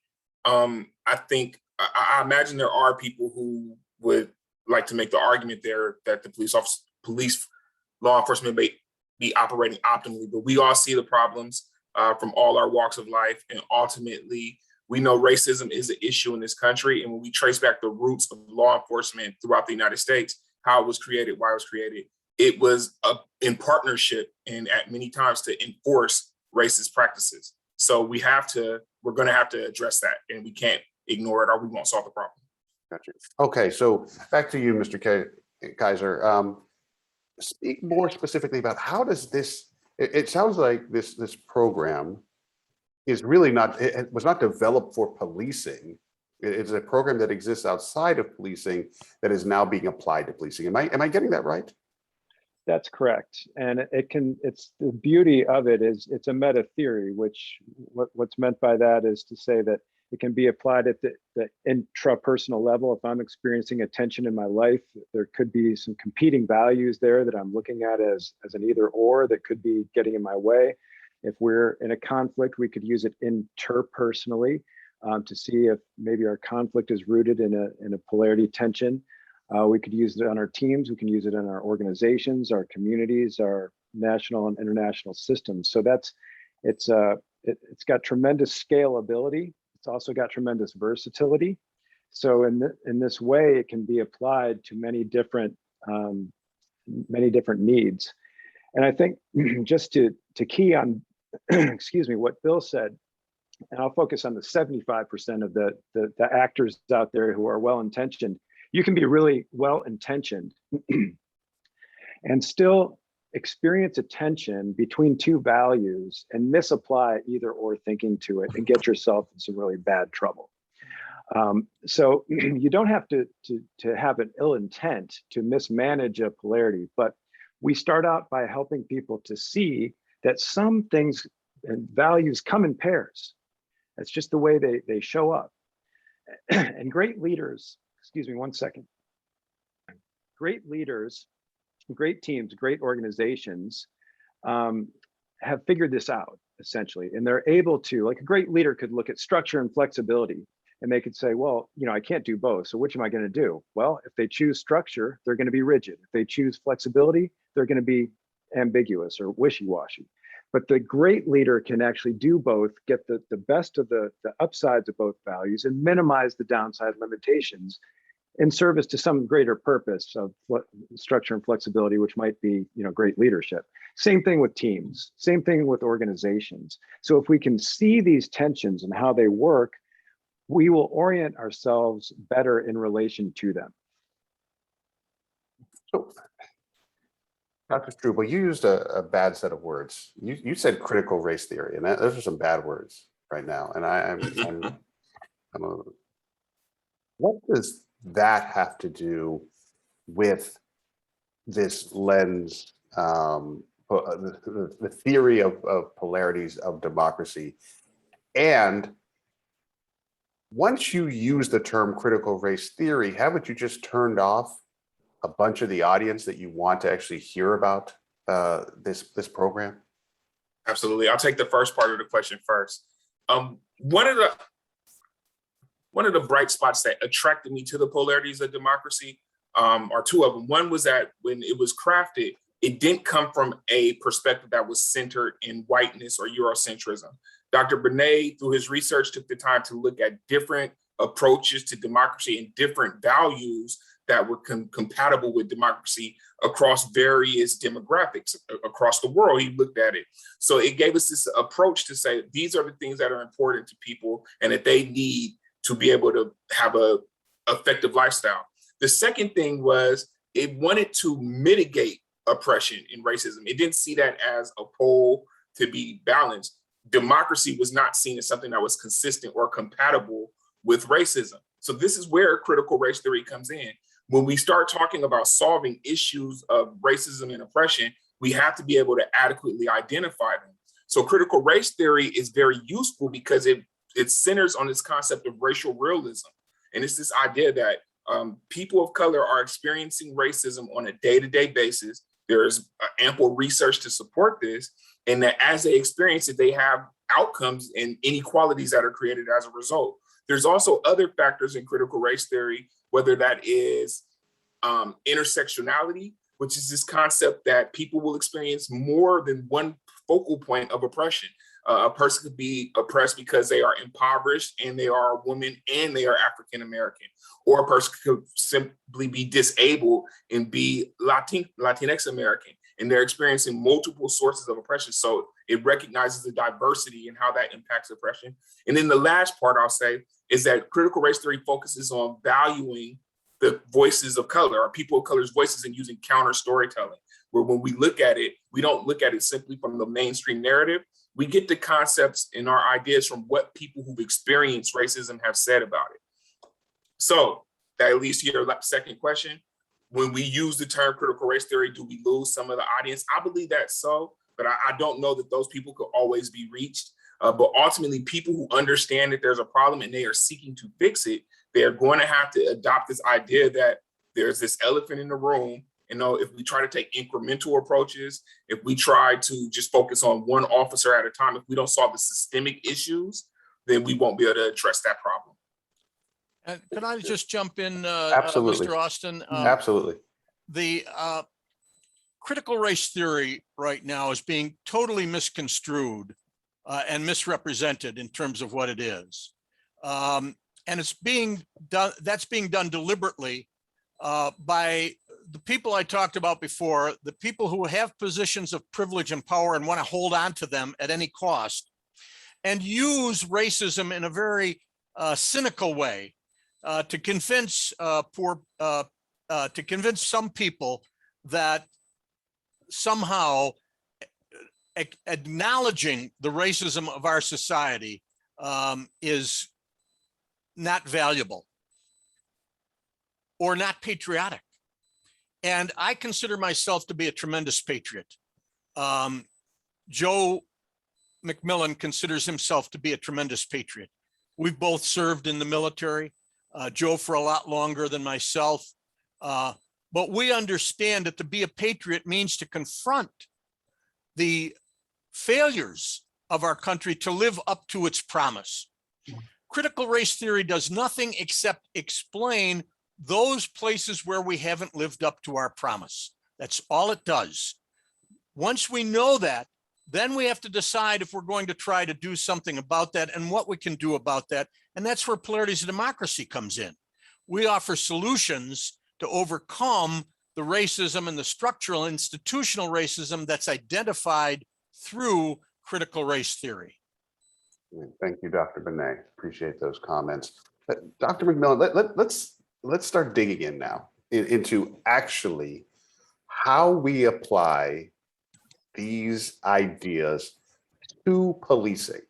F: I think, I imagine there are people who would like to make the argument there that the police law enforcement may be operating optimally, but we all see the problems from all our walks of life. And ultimately, we know racism is an issue in this country. And when we trace back the roots of law enforcement throughout the United States, how it was created, why it was created, it was in partnership and at many times to enforce racist practices. So we're going to have to address that, and we can't ignore it or we won't solve the problem.
I: Gotcha. Okay, so back to you, Mr. Kaiser. Speak more specifically about how does this, it sounds like this program is really not, it was not developed for policing. It's a program that exists outside of policing that is now being applied to policing. Am I getting that right?
E: That's correct. And it's the beauty of it is it's a meta theory, which what's meant by that is to say that it can be applied at the intrapersonal level. If I'm experiencing a tension in my life, there could be some competing values there that I'm looking at as an either or that could be getting in my way. If we're in a conflict, we could use it interpersonally to see if maybe our conflict is rooted in a polarity tension. We could use it on our teams. We can use it in our organizations, our communities, our national and international systems. So it's got tremendous scalability. It's also got tremendous versatility. So in this way, it can be applied to many different needs. And I think just to key on, excuse me, what Bill said, and I'll focus on the 75% of the actors out there who are well-intentioned. You can be really well-intentioned and still experience a tension between two values and misapply either or thinking to it and get yourself in some really bad trouble. So you don't have to have an ill intent to mismanage a polarity, but we start out by helping people to see that some things and values come in pairs. That's just the way they show up. And great leaders, excuse me one second. Great leaders, great teams, great organizations have figured this out essentially. And they're able to, like a great leader could look at structure and flexibility and they could say, well, you know, I can't do both. So which am I going to do? Well, if they choose structure, they're going to be rigid. If they choose flexibility, they're going to be ambiguous or wishy-washy. But the great leader can actually do both, get the best of the upsides of both values and minimize the downside limitations in service to some greater purpose of structure and flexibility, which might be, you know, great leadership. Same thing with teams, same thing with organizations. So if we can see these tensions and how they work, we will orient ourselves better in relation to them.
I: So, Dr. Strobel, you used a bad set of words. You said critical race theory, and those are some bad words right now. And what does that have to do with this lens, the theory of polarities of democracy? And once you use the term critical race theory, haven't you just turned off a bunch of the audience that you want to actually hear about this program?
F: Absolutely. I'll take the first part of the question first. One of the bright spots that attracted me to the polarities of democracy are two of them. One was that when it was crafted, it didn't come from a perspective that was centered in whiteness or Eurocentrism. Dr. Benet, through his research, took the time to look at different approaches to democracy and different values that were compatible with democracy across various demographics across the world. He looked at it. So it gave us this approach to say, these are the things that are important to people and that they need to be able to have a effective lifestyle. The second thing was it wanted to mitigate oppression and racism. It didn't see that as a pole to be balanced. Democracy was not seen as something that was consistent or compatible with racism. So this is where critical race theory comes in. When we start talking about solving issues of racism and oppression, we have to be able to adequately identify them. So critical race theory is very useful because it centers on this concept of racial realism. And it's this idea that people of color are experiencing racism on a day-to-day basis. There's ample research to support this, and that as they experience it, they have outcomes and inequalities that are created as a result. There's also other factors in critical race theory, whether that is intersectionality, which is this concept that people will experience more than one focal point of oppression. A person could be oppressed because they are impoverished and they are a woman and they are African American, or a person could simply be disabled and be Latinx American, and they're experiencing multiple sources of oppression. So it recognizes the diversity and how that impacts oppression. And then the last part I'll say is that critical race theory focuses on valuing the voices of color, or people of color's voices, and using counter storytelling, where when we look at it, we don't look at it simply from the mainstream narrative. We get the concepts and our ideas from what people who've experienced racism have said about it. So that leads to your second question. When we use the term critical race theory, do we lose some of the audience? I believe that's so, but I don't know that those people could always be reached. But ultimately, people who understand that there's a problem and they are seeking to fix it, they're going to have to adopt this idea that there's this elephant in the room. You know, if we try to take incremental approaches, if we try to just focus on one officer at a time, if we don't solve the systemic issues, then we won't be able to address that problem.
B: Could I just jump in,
I: Absolutely.
B: Mr. Austin?
I: Absolutely.
B: The critical race theory right now is being totally misconstrued and misrepresented in terms of what it is. And it's being done, that's being done deliberately by the people I talked about before, the people who have positions of privilege and power and want to hold on to them at any cost, and use racism in a very cynical way to convince some people that somehow acknowledging the racism of our society is not valuable or not patriotic. And I consider myself to be a tremendous patriot. Joe McMillan considers himself to be a tremendous patriot. We've both served in the military, Joe for a lot longer than myself. But we understand that to be a patriot means to confront the failures of our country to live up to its promise. Critical race theory does nothing except explain those places where we haven't lived up to our promise. That's all it does. Once we know that, then we have to decide if we're going to try to do something about that and what we can do about that. And that's where Polarities of Democracy comes in. We offer solutions to overcome the racism and the structural institutional racism that's identified through critical race theory.
I: Thank you, Dr. Benet. Appreciate those comments. Dr. McMillan, let's start digging in now into actually how we apply these ideas to policing.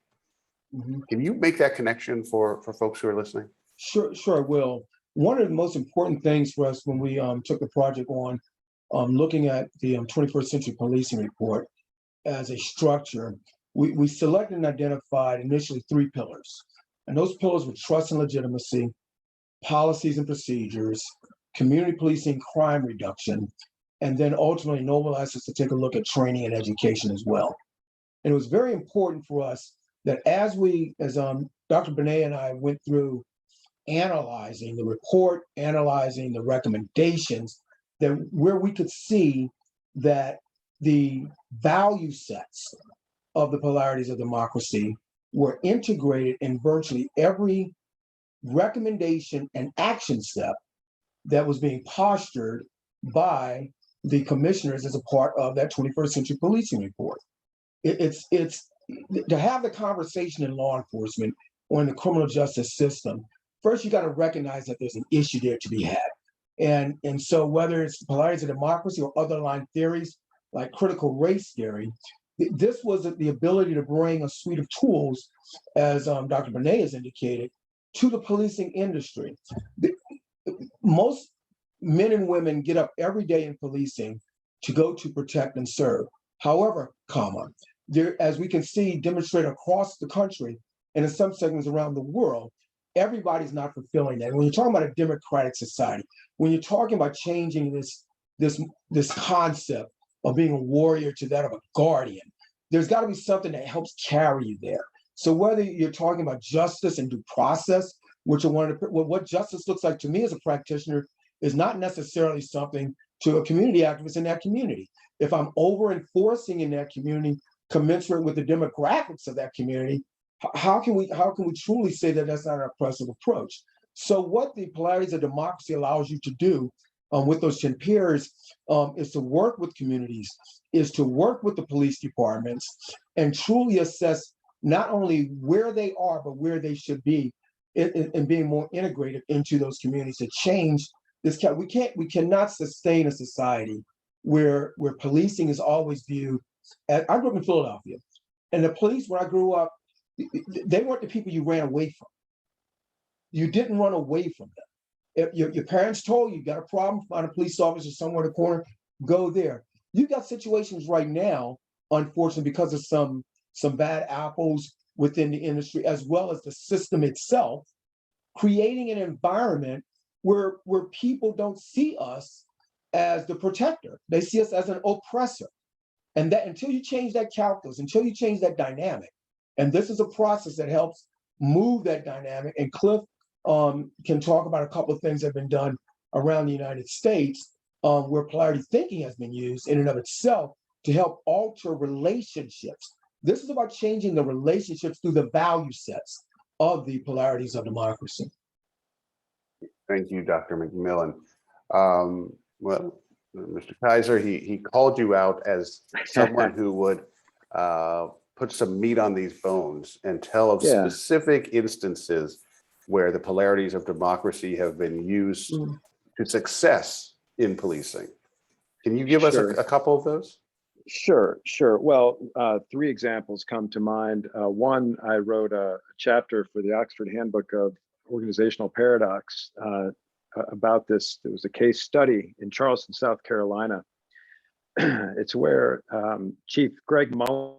I: Can you make that connection for folks who are listening?
D: Sure, I will. One of the most important things for us when we took the project on, looking at the 21st Century Policing Report as a structure, we selected and identified initially 3 pillars. And those pillars were trust and legitimacy, policies and procedures, community policing, crime reduction, and then ultimately mobilized us to take a look at training and education as well. And it was very important for us that as Dr. Benet and I went through analyzing the report, analyzing the recommendations, that where we could see that the value sets of the polarities of democracy were integrated in virtually every recommendation and action step that was being postured by the commissioners as a part of that 21st Century Policing Report. It's to have the conversation in law enforcement or in the criminal justice system. First, you got to recognize that there's an issue there to be had. And so whether it's polarities of democracy or other line theories like critical race theory, this was the ability to bring a suite of tools, as Dr. Benet has indicated, to the policing industry. Most men and women get up every day in policing to go to protect and serve. However, there, as we can see demonstrated across the country and in some segments around the world, everybody's not fulfilling that. When you're talking about a democratic society, when you're talking about changing this concept of being a warrior to that of a guardian, there's got to be something that helps carry you there. So whether you're talking about justice and due process, which are what justice looks like to me as a practitioner is not necessarily something to a community activist in that community. If I'm over enforcing in that community, commensurate with the demographics of that community, how can we truly say that that's not an oppressive approach? So what the polarities of democracy allows you to do with those 10 peers is to work with communities, is to work with the police departments and truly assess not only where they are, but where they should be in being more integrated into those communities to change this. We cannot sustain a society where policing is always viewed. I grew up in Philadelphia, and the police, when I grew up, they weren't the people you ran away from. You didn't run away from them. If your parents told you got a problem, find a police officer somewhere in the corner, go there. You got situations right now, unfortunately, because of some bad apples within the industry, as well as the system itself, creating an environment where people don't see us as the protector. They see us as an oppressor. And that until you change that calculus, until you change that dynamic, and this is a process that helps move that dynamic, and Cliff can talk about a couple of things that have been done around the United States where polarity thinking has been used in and of itself to help alter relationships. This is about changing the relationships through the value sets of the polarities of democracy.
I: Thank you, Dr. McMillan. Well, Mr. Kaiser, he called you out as someone who would put some meat on these bones and tell of specific instances where the polarities of democracy have been used to success in policing. Can you give us a couple of those?
E: Sure, sure. Well, three examples come to mind. One, I wrote a chapter for the Oxford Handbook of Organizational Paradox about this. There was a case study in Charleston, South Carolina. It's where Chief Greg Mullen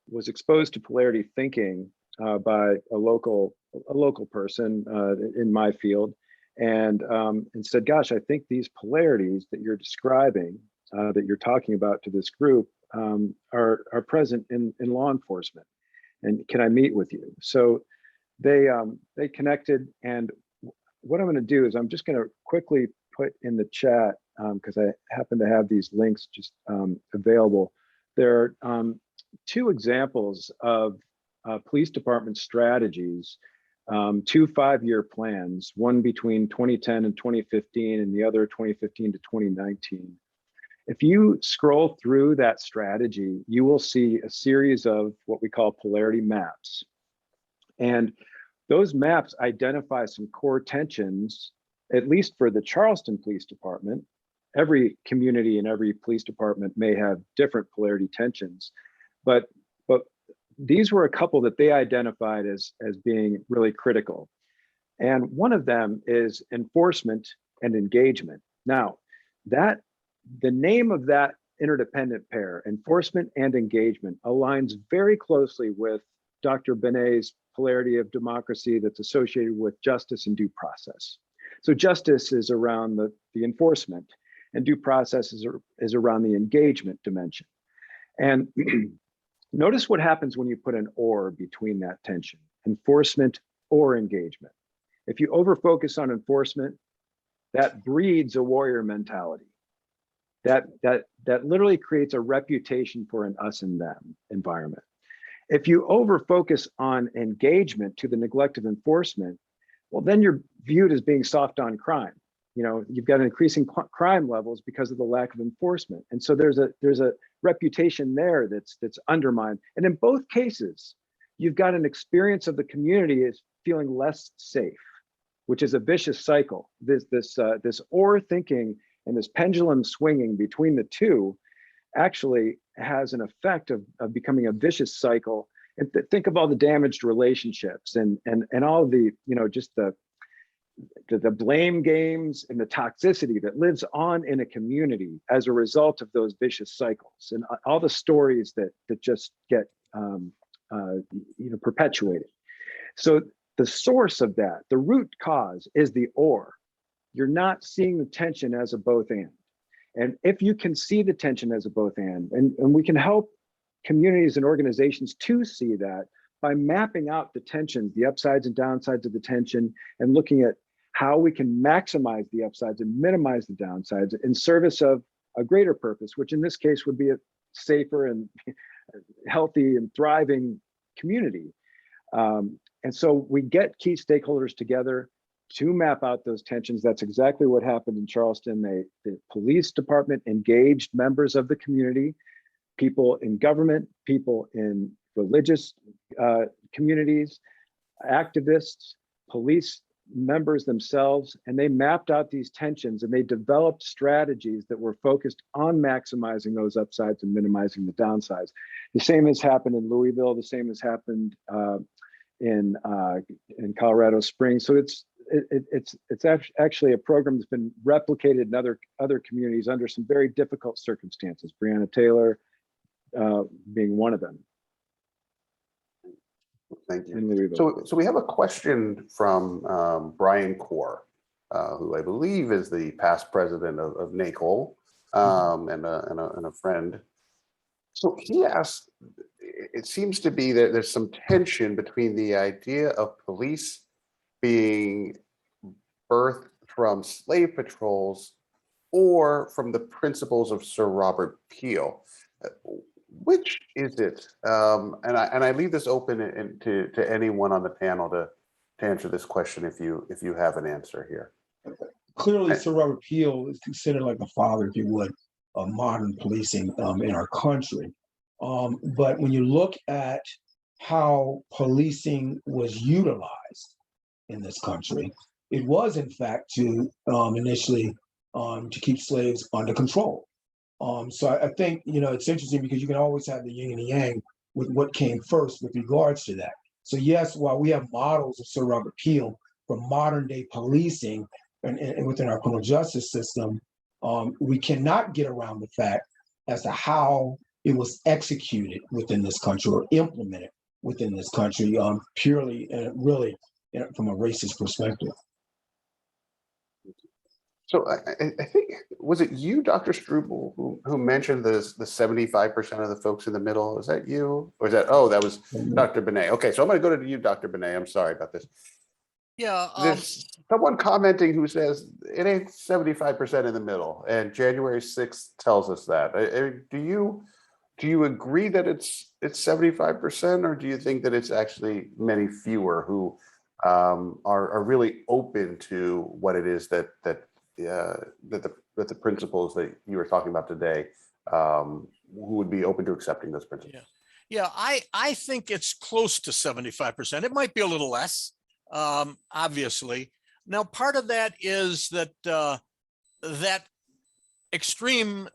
E: was exposed to polarity thinking by a local person in my field, and said, "Gosh, I think these polarities that you're describing, that you're talking about to this group, are present in law enforcement, and can I meet with you?" So they connected, and what I'm going to do is I'm just going to quickly put in the chat, because I happen to have these links just available. There are two examples of police department strategies, 2 5-year plans, one between 2010 and 2015 and the other 2015 to 2019. If you scroll through that strategy, you will see a series of what we call polarity maps. And those maps identify some core tensions, at least for the Charleston Police Department. Every community and every police department may have different polarity tensions, but these were a couple that they identified as being really critical. And one of them is enforcement and engagement. Now, the name of that interdependent pair, enforcement and engagement, aligns very closely with Dr. Benet's polarity of democracy that's associated with justice and due process. So justice is around the enforcement, and due process is around the engagement dimension. And notice what happens when you put an or between that tension, enforcement or engagement. If you overfocus on enforcement, that breeds a warrior mentality. That literally creates a reputation for an us and them environment. If you overfocus on engagement to the neglect of enforcement, well, then you're viewed as being soft on crime. You know, you've got increasing crime levels because of the lack of enforcement. And so there's a reputation there that's undermined. And in both cases, you've got an experience of the community as feeling less safe, which is a vicious cycle. This or thinking and this pendulum swinging between the two actually has an effect of becoming a vicious cycle. And think of all the damaged relationships and all of the, just the blame games and the toxicity that lives on in a community as a result of those vicious cycles, and all the stories that just get perpetuated. So the source of that, the root cause, is the or. You're not seeing the tension as a both and. And if you can see the tension as a both and we can help communities and organizations to see that by mapping out the tensions, the upsides and downsides of the tension, and looking at how we can maximize the upsides and minimize the downsides in service of a greater purpose, which in this case would be a safer and healthy and thriving community. And so we get key stakeholders together to map out those tensions. That's exactly what happened in Charleston. The police department engaged members of the community, people in government, people in religious communities, activists, police members themselves, and they mapped out these tensions and they developed strategies that were focused on maximizing those upsides and minimizing the downsides. The same has happened in Louisville. The same has happened in Colorado Springs. So it's actually a program that's been replicated in other communities under some very difficult circumstances. Breonna Taylor being one of them.
I: Thank you. So we have a question from Brian Core, who I believe is the past president of NACOL, and a friend. So he asks, it seems to be that there's some tension between the idea of police being birthed from slave patrols or from the principles of Sir Robert Peel. Which is it? And I leave this open to anyone on the panel to answer this question if you have an answer here.
D: Clearly, Sir Robert Peel is considered like the father, if you would, of modern policing in our country. But when you look at how policing was utilized in this country, it was in fact to initially to keep slaves under control. So I think, it's interesting because you can always have the yin and the yang with what came first with regards to that. So yes, while we have models of Sir Robert Peel for modern day policing and within our criminal justice system, we cannot get around the fact as to how it was executed within this country or implemented within this country, purely and really from a racist perspective.
I: So I think, was it you, Dr. Strobel, who mentioned the 75% of the folks in the middle? Is that you? Or is that, oh, that was Dr. Benet. Okay, so I'm going to go to you, Dr. Benet. I'm sorry about this.
B: Yeah.
I: There's someone commenting who says it ain't 75% in the middle, and January 6th tells us that. Do you agree that it's 75%, or do you think that it's actually many fewer who are really open to what it is that the principles that you were talking about today, who would be open to accepting those principles?
B: Yeah, I think it's close to 75%. It might be a little less, obviously. Now, part of that is that that extreme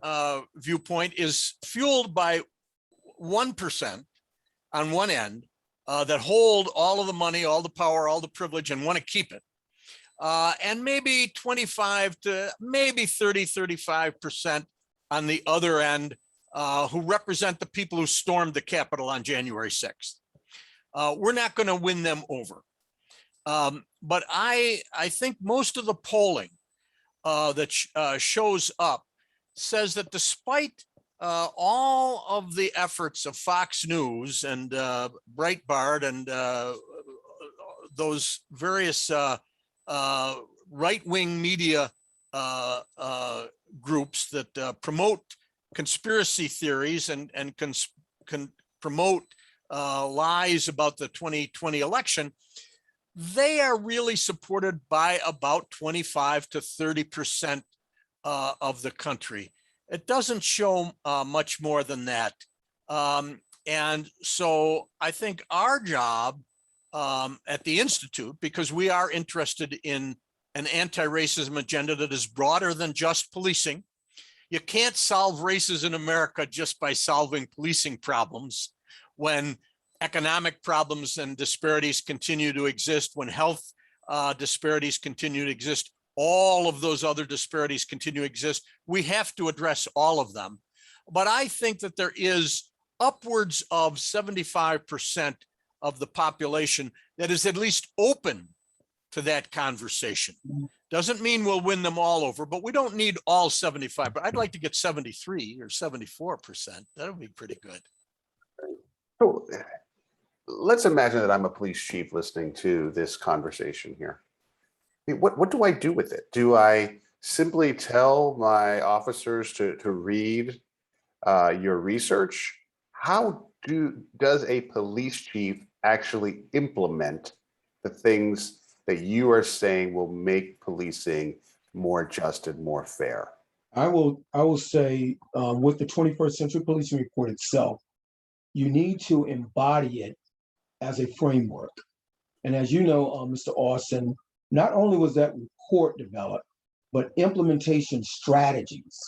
B: viewpoint is fueled by 1% on one end that hold all of the money, all the power, all the privilege, and want to keep it. And maybe 25 to maybe 30, 35% on the other end who represent the people who stormed the Capitol on January 6th. We're not going to win them over. But I think most of the polling that shows up says that despite all of the efforts of Fox News and Breitbart and those various right-wing media groups that promote conspiracy theories and promote lies about the 2020 election, they are really supported by about 25 to 30% of the country. It doesn't show much more than that. And so I think our job at the Institute, because we are interested in an anti-racism agenda that is broader than just policing. You can't solve races in America just by solving policing problems when economic problems and disparities continue to exist, when health disparities continue to exist, all of those other disparities continue to exist. We have to address all of them. But I think that there is upwards of 75% of the population that is at least open to that conversation. Doesn't mean we'll win them all over, but we don't need all 75, but I'd like to get 73 or 74%. That would be pretty good.
I: So let's imagine that I'm a police chief listening to this conversation here. What do I do with it? Do I simply tell my officers to read your research? How does a police chief actually implement the things that you are saying will make policing more just and more fair?
D: I will say with the 21st Century Policing Report itself, you need to embody it as a framework. And as you know, Mr. Austin, not only was that report developed, but implementation strategies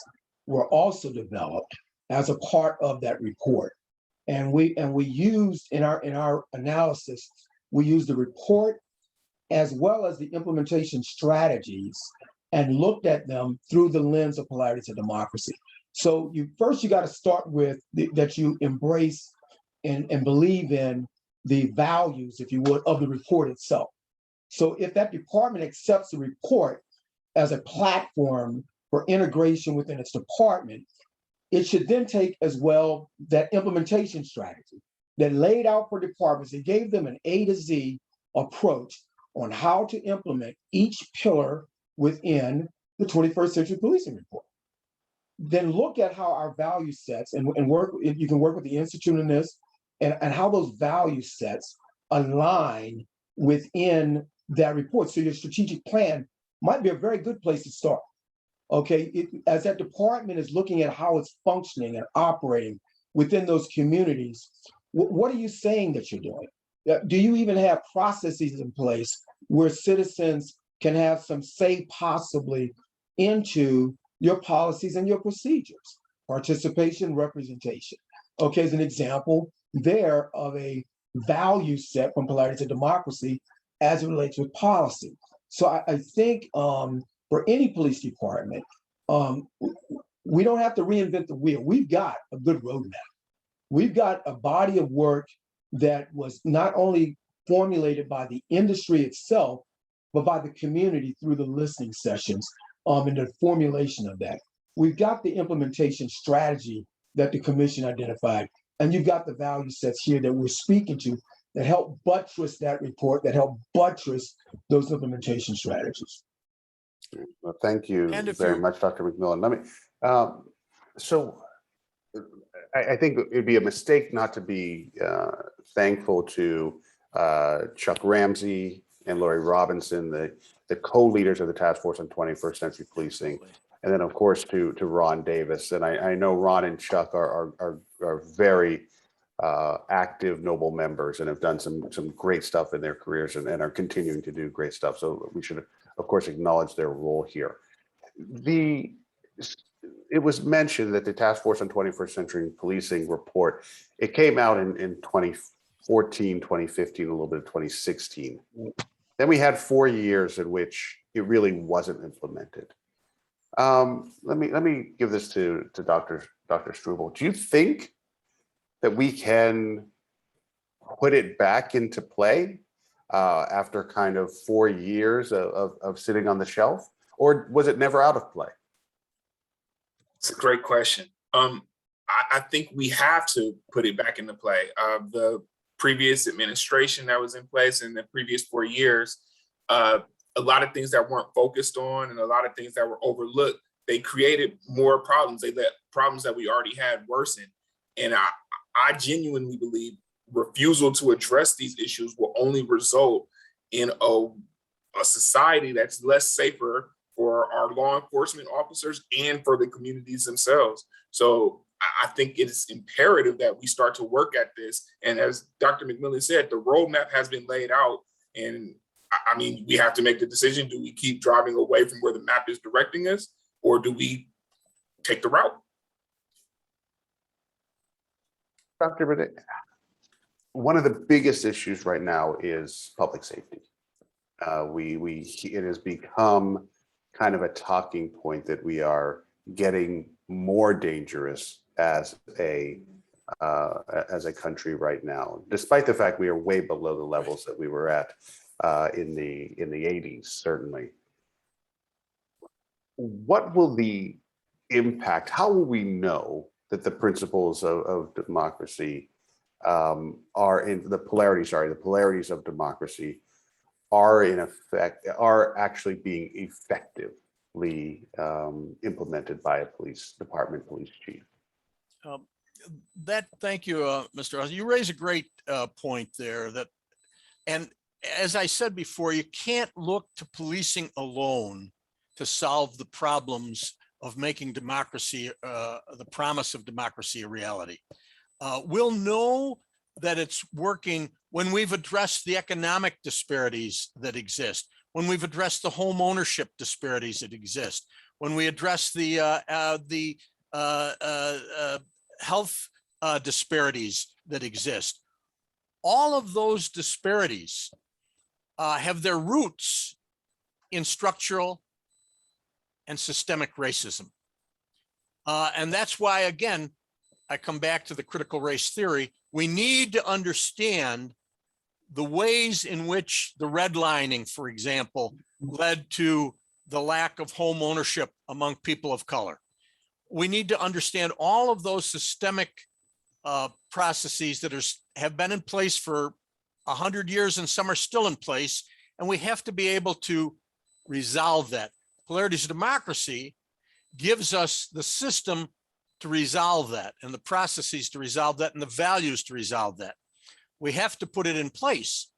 D: were also developed as a part of that report. And we used in our analysis, we used the report as well as the implementation strategies and looked at them through the lens of polarities of democracy. So you got to start with that you embrace and believe in the values, if you would, of the report itself. So if that department accepts the report as a platform for integration within its department, it should then take as well that implementation strategy that laid out for departments. It gave them an A to Z approach on how to implement each pillar within the 21st Century Policing Report. Then look at how our value sets and work. You can work with the Institute in this and how those value sets align within that report. So your strategic plan might be a very good place to start. Okay, as that department is looking at how it's functioning and operating within those communities, what are you saying that you're doing? Do you even have processes in place where citizens can have some say possibly into your policies and your procedures. Participation, representation. Okay, as an example there of a value set from Polarities of Democracy as it relates with policy. So I think for any police department, we don't have to reinvent the wheel. We've got a good roadmap. We've got a body of work that was not only formulated by the industry itself, but by the community through the listening sessions and the formulation of that. We've got the implementation strategy that the commission identified, and you've got the value sets here that we're speaking to that help buttress that report, that help buttress those implementation strategies.
I: Well, thank you
B: And
I: very much, Dr. McMillan. Let me, so I think it'd be a mistake not to be thankful to Chuck Ramsey and Lori Robinson, the co-leaders of the Task Force on 21st Century Policing, and then of course to Ron Davis. And I know Ron and Chuck are very active Noble members and have done some great stuff in their careers and are continuing to do great stuff. So we should of course acknowledge their role here. It was mentioned that the Task Force on 21st Century Policing report, it came out in 2014, 2015, a little bit of 2016. Then we had 4 years in which it really wasn't implemented. Let me give this to Dr. Strobel. Do you think that we can put it back into play after kind of 4 years of sitting on the shelf, or was it never out of play?
F: It's a great question. I think we have to put it back into play. The previous administration that was in place in the previous 4 years, a lot of things that weren't focused on and a lot of things that were overlooked, they created more problems. They let problems that we already had worsen. And I genuinely believe refusal to address these issues will only result in a society that's less safer for our law enforcement officers and for the communities themselves. So I think it's imperative that we start to work at this. And as Dr. McMillan said, the roadmap has been laid out. And I mean, we have to make the decision. Do we keep driving away from where the map is directing us, or do we take the route?
I: Dr. Bennett, one of the biggest issues right now is public safety. It has become kind of a talking point that we are getting more dangerous as a country right now, despite the fact we are way below the levels that we were at in the 80s, certainly. What will the impact, how will we know that the principles of democracy are in the polarities of democracy are in effect, are actually being effectively implemented by a police department, police chief?
B: Thank you, Mr. Ross. You raise a great point there. And as I said before, you can't look to policing alone to solve the problems of making democracy, the promise of democracy, a reality. We'll know that it's working when we've addressed the economic disparities that exist, when we've addressed the home ownership disparities that exist, when we address the health disparities that exist. All of those disparities have their roots in structural and systemic racism. And that's why, again, I come back to the critical race theory. We need to understand the ways in which the redlining, for example, led to the lack of home ownership among people of color. We need to understand all of those systemic processes that have been in place for 100 years and some are still in place. And we have to be able to resolve that. Polarities of democracy gives us the system to resolve that and the processes to resolve that and the values to resolve that. We have to put it in place.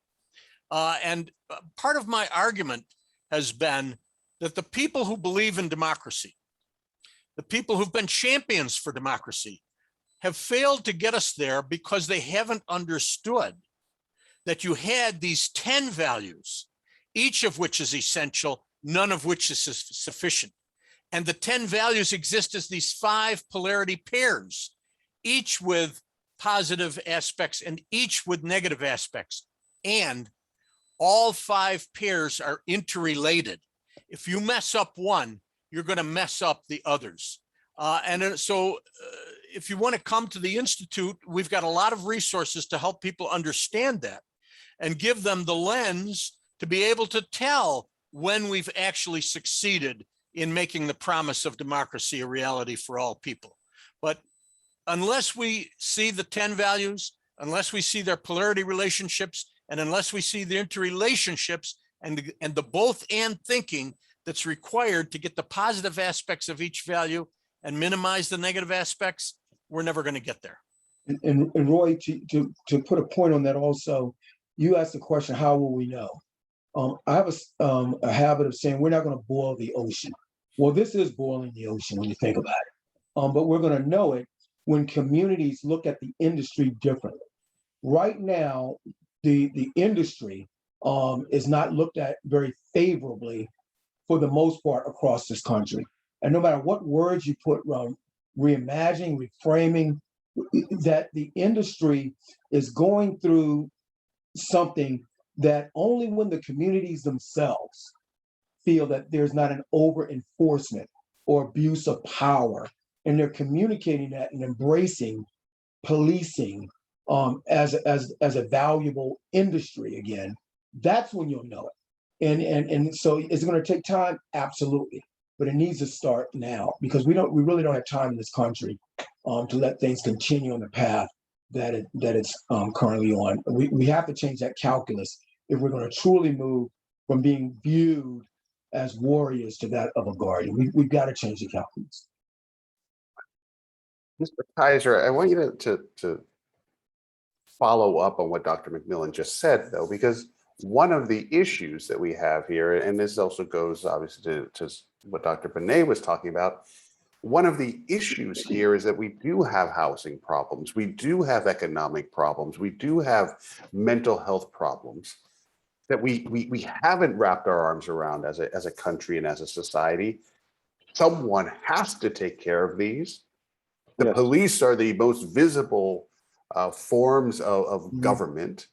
B: And part of my argument has been that the people who believe in democracy, the people who've been champions for democracy, have failed to get us there because they haven't understood that you had these 10 values, each of which is essential, none of which is sufficient. And the 10 values exist as these 5 polarity pairs, each with positive aspects and each with negative aspects. And all 5 pairs are interrelated. If you mess up one, you're going to mess up the others. So if you want to come to the Institute, we've got a lot of resources to help people understand that and give them the lens to be able to tell when we've actually succeeded in making the promise of democracy a reality for all people. But unless we see the 10 values, unless we see their polarity relationships, and unless we see the interrelationships and the both and thinking that's required to get the positive aspects of each value and minimize the negative aspects, we're never going to get there.
D: And Roy, to put a point on that also, you asked the question, how will we know? I have a habit of saying we're not going to boil the ocean. Well, this is boiling the ocean when you think about it. But we're going to know it when communities look at the industry differently. Right now, the industry is not looked at very favorably for the most part across this country. And no matter what words you put around reimagining, reframing, that the industry is going through something that only when the communities themselves feel that there's not an over enforcement or abuse of power, and they're communicating that and embracing policing as a valuable industry again, that's when you'll know it. And so is it going to take time? Absolutely. But it needs to start now, because we really don't have time in this country to let things continue on the path that it's currently on. We have to change that calculus if we're going to truly move from being viewed as warriors to that of a guardian. We've got to change the calculus.
I: Mr. Kaiser, I want you to follow up on what Dr. McMillan just said, though, because one of the issues that we have here, and this also goes obviously to what Dr. Benet was talking about, one of the issues here is that we do have housing problems, we do have economic problems, we do have mental health problems that we haven't wrapped our arms around as a country and as a society. Someone has to take care of these. The police are the most visible forms of government.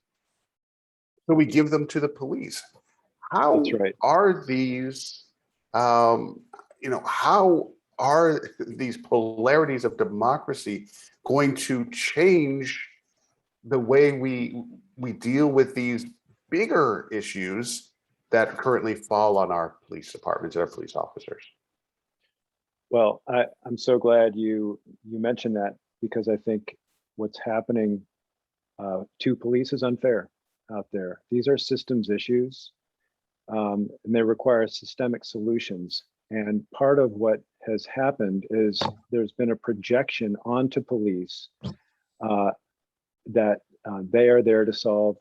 I: So we give them to the police. How are these, how are these polarities of democracy going to change the way we deal with these bigger issues that currently fall on our police departments and our police officers?
E: Well, I'm so glad you mentioned that, because I think what's happening to police is unfair out there. These are systems issues, and they require systemic solutions. And part of what has happened is there's been a projection onto police that they are there to solve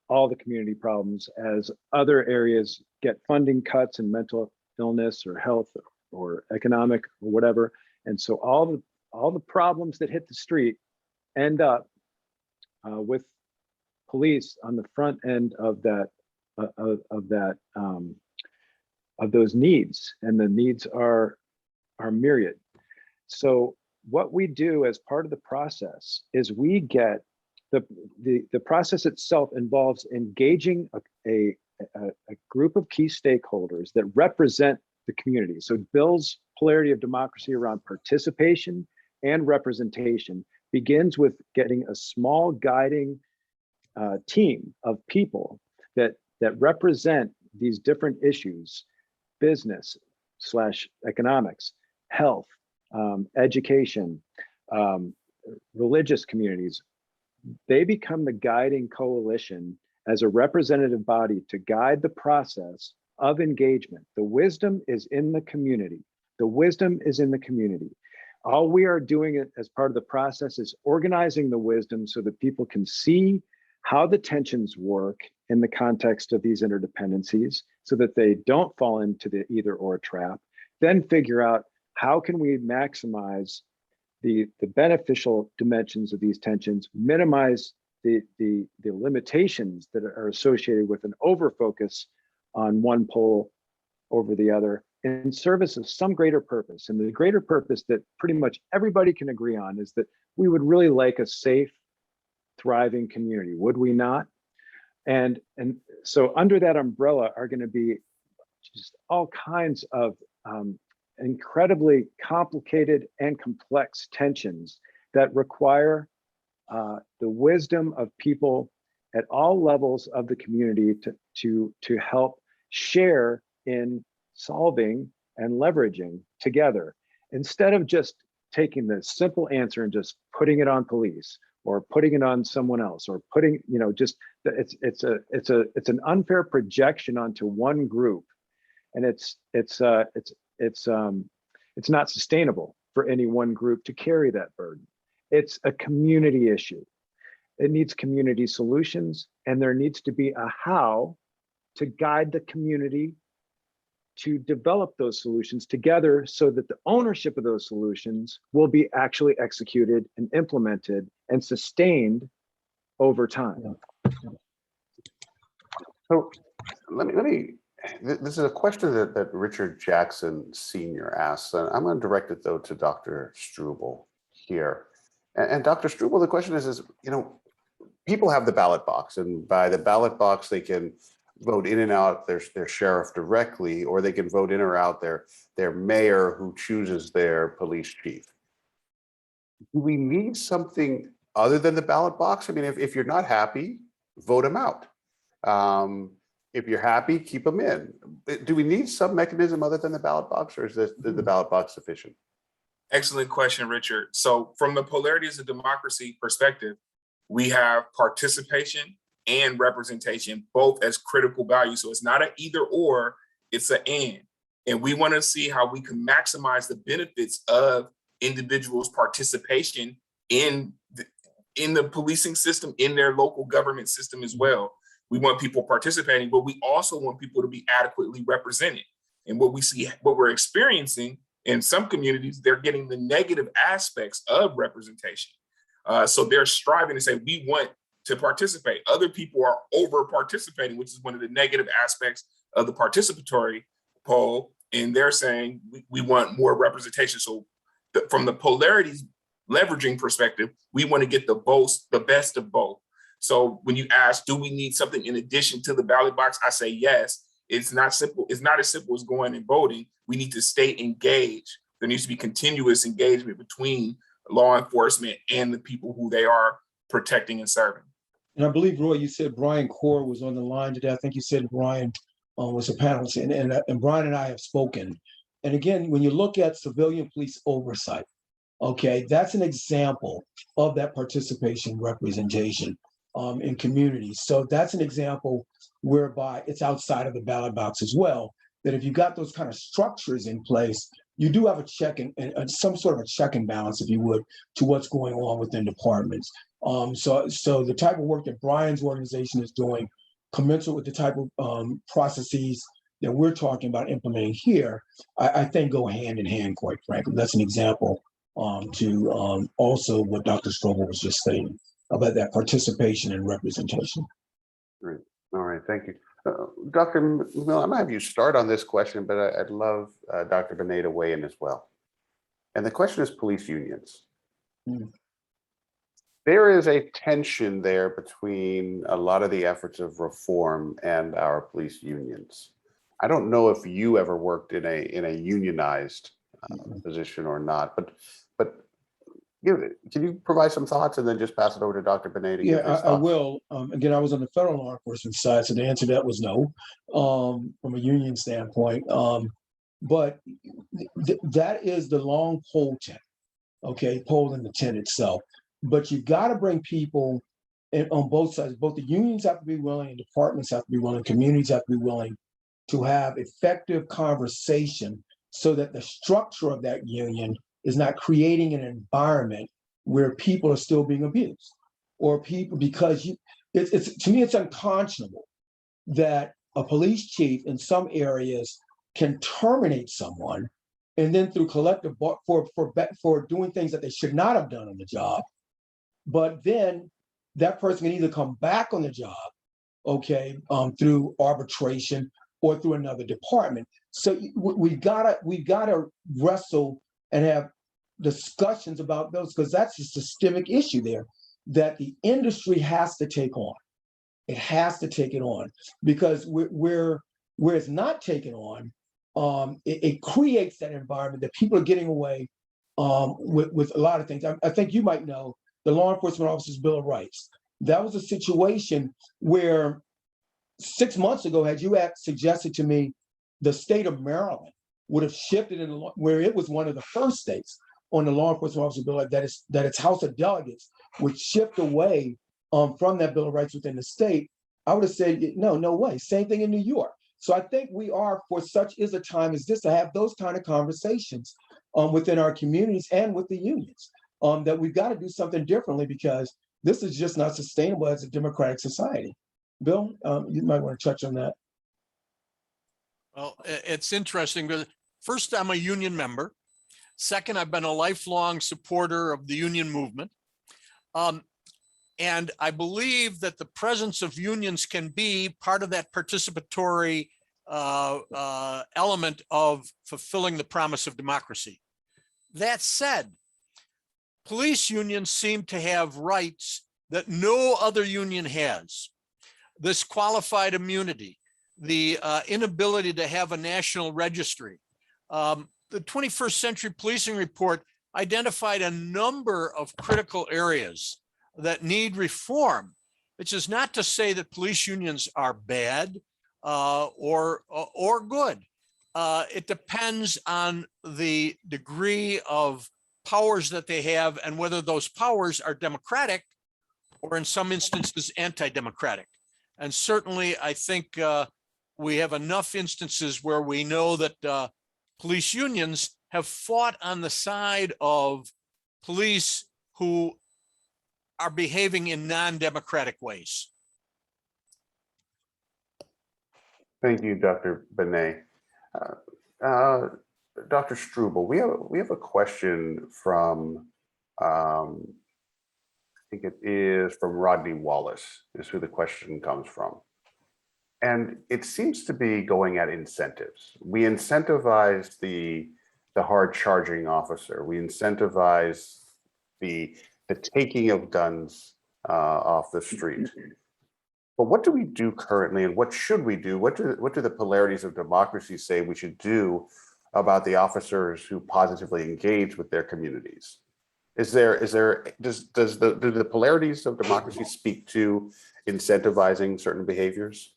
E: all the community problems, as other areas get funding cuts in mental illness or health or economic or whatever. And so all the problems that hit the street end up with police on the front end of those needs, and the needs are myriad. So what we do as part of the process is we get the process itself involves engaging a group of key stakeholders that represent the community. So Bill's polarity of democracy around participation and representation begins with getting a small guiding team of people that represent these different issues: business / economics, health, education, religious communities. They become the guiding coalition as a representative body to guide the process of engagement. The wisdom is in the community. The wisdom is in the community. All we are doing as part of the process is organizing the wisdom so that people can see how the tensions work in the context of these interdependencies, so that they don't fall into the either or trap. Then figure out how can we maximize the beneficial dimensions of these tensions, minimize the limitations that are associated with an over focus on one pole over the other, in service of some greater purpose. And the greater purpose that pretty much everybody can agree on is that we would really like a safe, thriving community, would we not? And so under that umbrella are going to be just all kinds of incredibly complicated and complex tensions that require the wisdom of people at all levels of the community to help share in solving and leveraging together, instead of just taking the simple answer and just putting it on police or putting it on someone else, or putting, just it's an unfair projection onto one group, and it's not sustainable for any one group to carry that burden. It's a community issue. It needs community solutions, and there needs to be a how to guide the community to develop those solutions together, so that the ownership of those solutions will be actually executed and implemented and sustained over time.
I: So this is a question that Richard Jackson Sr. asks, and I'm going to direct it though to Dr. Strobel here. And Dr. Strobel, the question is, people have the ballot box, and by the ballot box, they can vote in and out their sheriff directly, or they can vote in or out their mayor who chooses their police chief. Do we need something other than the ballot box? I mean, if you're not happy, vote them out. If you're happy, keep them in. Do we need some mechanism other than the ballot box, or is the ballot box sufficient?
F: Excellent question, Richard. So from the polarities of democracy perspective, we have participation and representation, both as critical values. So it's not an either or, it's an and. And we want to see how we can maximize the benefits of individuals' participation in the policing system, in their local government system as well. We want people participating, but we also want people to be adequately represented. And what we're experiencing in some communities, they're getting the negative aspects of representation. So they're striving to say, we want to participate. Other people are over participating, which is one of the negative aspects of the participatory poll. And they're saying we want more representation. So from the polarities leveraging perspective, we want to get the best of both. So when you ask, do we need something in addition to the ballot box? I say yes. It's not simple. It's not as simple as going and voting. We need to stay engaged. There needs to be continuous engagement between law enforcement and the people who they are protecting and serving.
D: And I believe, Roy, you said Brian Core was on the line today. I think you said Brian was a panelist, and Brian and I have spoken. And again, when you look at civilian police oversight, okay, that's an example of that participation representation in communities. So that's an example whereby it's outside of the ballot box as well, that if you got those kind of structures in place, you do have a check and some sort of a check and balance, if you would, to what's going on within departments. So the type of work that Brian's organization is doing, commensurate with the type of processes that we're talking about implementing here, I think go hand in hand, quite frankly. That's an example to also what Dr. Strobel was just saying about that participation and representation.
I: Great. All right, thank you. Dr. Mill, I'm gonna have you start on this question, but I'd love Dr. Benet to weigh in as well. And the question is police unions. There is a tension there between a lot of the efforts of reform and our police unions. I don't know if you ever worked in a unionized position or not, but can you provide some thoughts and then just pass it over to Dr. Benet to give his thoughts?
D: I will. Again, I was on the federal law enforcement side, so the answer to that was no, from a union standpoint. But that is the long pole tent, okay, pole in the tent itself. But you got to bring people in on both sides. Both the unions have to be willing, and departments have to be willing, communities have to be willing to have effective conversation so that the structure of that union is not creating an environment where people are still being abused, or people, because it's to me, it's unconscionable that a police chief in some areas can terminate someone, and then through collective for doing things that they should not have done on the job, but then that person can either come back on the job, okay, through arbitration, or through another department. So we gotta wrestle and have discussions about those, because that's a systemic issue there that the industry has to take on. It has to take it on, because where it's not taken on, it creates that environment that people are getting away with a lot of things. I think you might know the Law Enforcement Officers Bill of Rights. That was a situation where 6 months ago, had you suggested to me the state of Maryland would have shifted where it was one of the first states on the Law Enforcement Officer Bill that its House of Delegates would shift away from that Bill of Rights within the state, I would have said, no way. Same thing in New York. So I think we are, for such is a time as this, to have those kind of conversations within our communities and with the unions, that we've got to do something differently, because this is just not sustainable as a democratic society. Bill, you might want to touch on that.
B: Well, it's interesting because first, I'm a union member. Second, I've been a lifelong supporter of the union movement. And I believe that the presence of unions can be part of that participatory element of fulfilling the promise of democracy. That said, police unions seem to have rights that no other union has. This qualified immunity, the inability to have a national registry. The 21st Century Policing Report identified a number of critical areas that need reform, which is not to say that police unions are bad or good. It depends on the degree of powers that they have and whether those powers are democratic or in some instances anti-democratic. And certainly I think we have enough instances where we know that police unions have fought on the side of police who are behaving in non-democratic ways.
I: Thank you, Dr. Benet. Dr. Strobel, we have a question from, I think it is from Rodney Wallace, is who the question comes from. And it seems to be going at incentives. We incentivize the hard charging officer. We incentivize the taking of guns off the street. But what do we do currently, and what should we do? What do the polarities of democracy say we should do about the officers who positively engage with their communities? Do the polarities of democracy speak to incentivizing certain behaviors?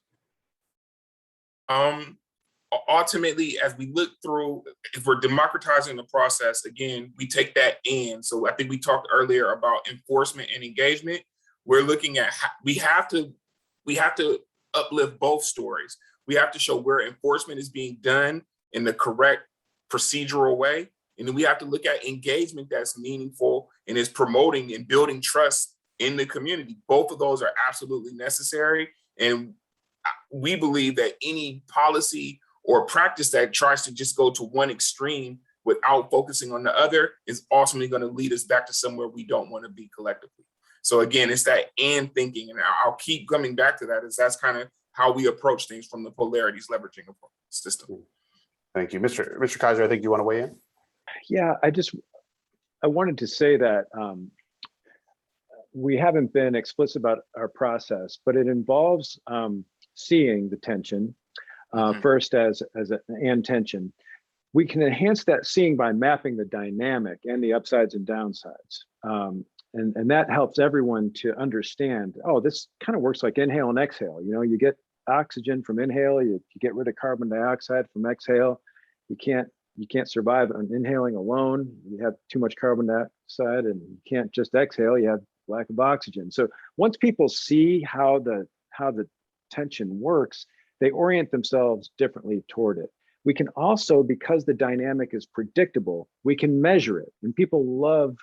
F: Ultimately, as we look through, if we're democratizing the process, again, we take that in. So I think we talked earlier about enforcement and engagement. We're looking at how we have to uplift both stories. We have to show where enforcement is being done in the correct procedural way. And then we have to look at engagement that's meaningful and is promoting and building trust in the community. Both of those are absolutely necessary. And we believe that any policy or practice that tries to just go to one extreme without focusing on the other is ultimately going to lead us back to somewhere we don't want to be collectively. So again, it's that and thinking, and I'll keep coming back to that, is that's kind of how we approach things from the polarities leveraging system.
I: Thank you. Mr. Kaiser, I think you want to weigh in?
E: Yeah, I wanted to say that we haven't been explicit about our process, but it involves seeing the tension first as an and tension. We can enhance that seeing by mapping the dynamic and the upsides and downsides. And that helps everyone to understand, oh, this kind of works like inhale and exhale. You know, you get oxygen from inhale, you get rid of carbon dioxide from exhale. You can't survive on inhaling alone. You have too much carbon dioxide, and you can't just exhale, you have lack of oxygen. So once people see how the tension works, they orient themselves differently toward it. We can also, because the dynamic is predictable, we can measure it. And people love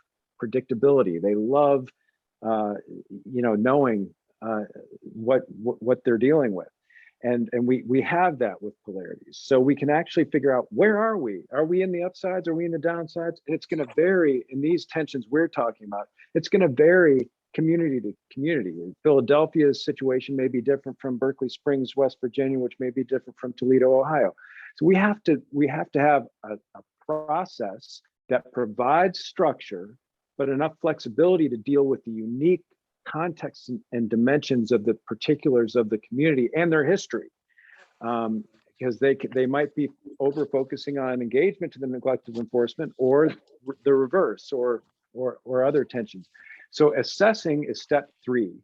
E: predictability. They love, knowing what they're dealing with. And we have that with polarities. So we can actually figure out, where are we? Are we in the upsides? Are we in the downsides? And it's going to vary in these tensions we're talking about. It's going to vary community to community. Philadelphia's situation may be different from Berkeley Springs, West Virginia, which may be different from Toledo, Ohio. So we have to have a process that provides structure, but enough flexibility to deal with the unique context and dimensions of the particulars of the community and their history. Because they might be over focusing on engagement to the neglect of enforcement, or the reverse, or other tensions. So assessing is step 3.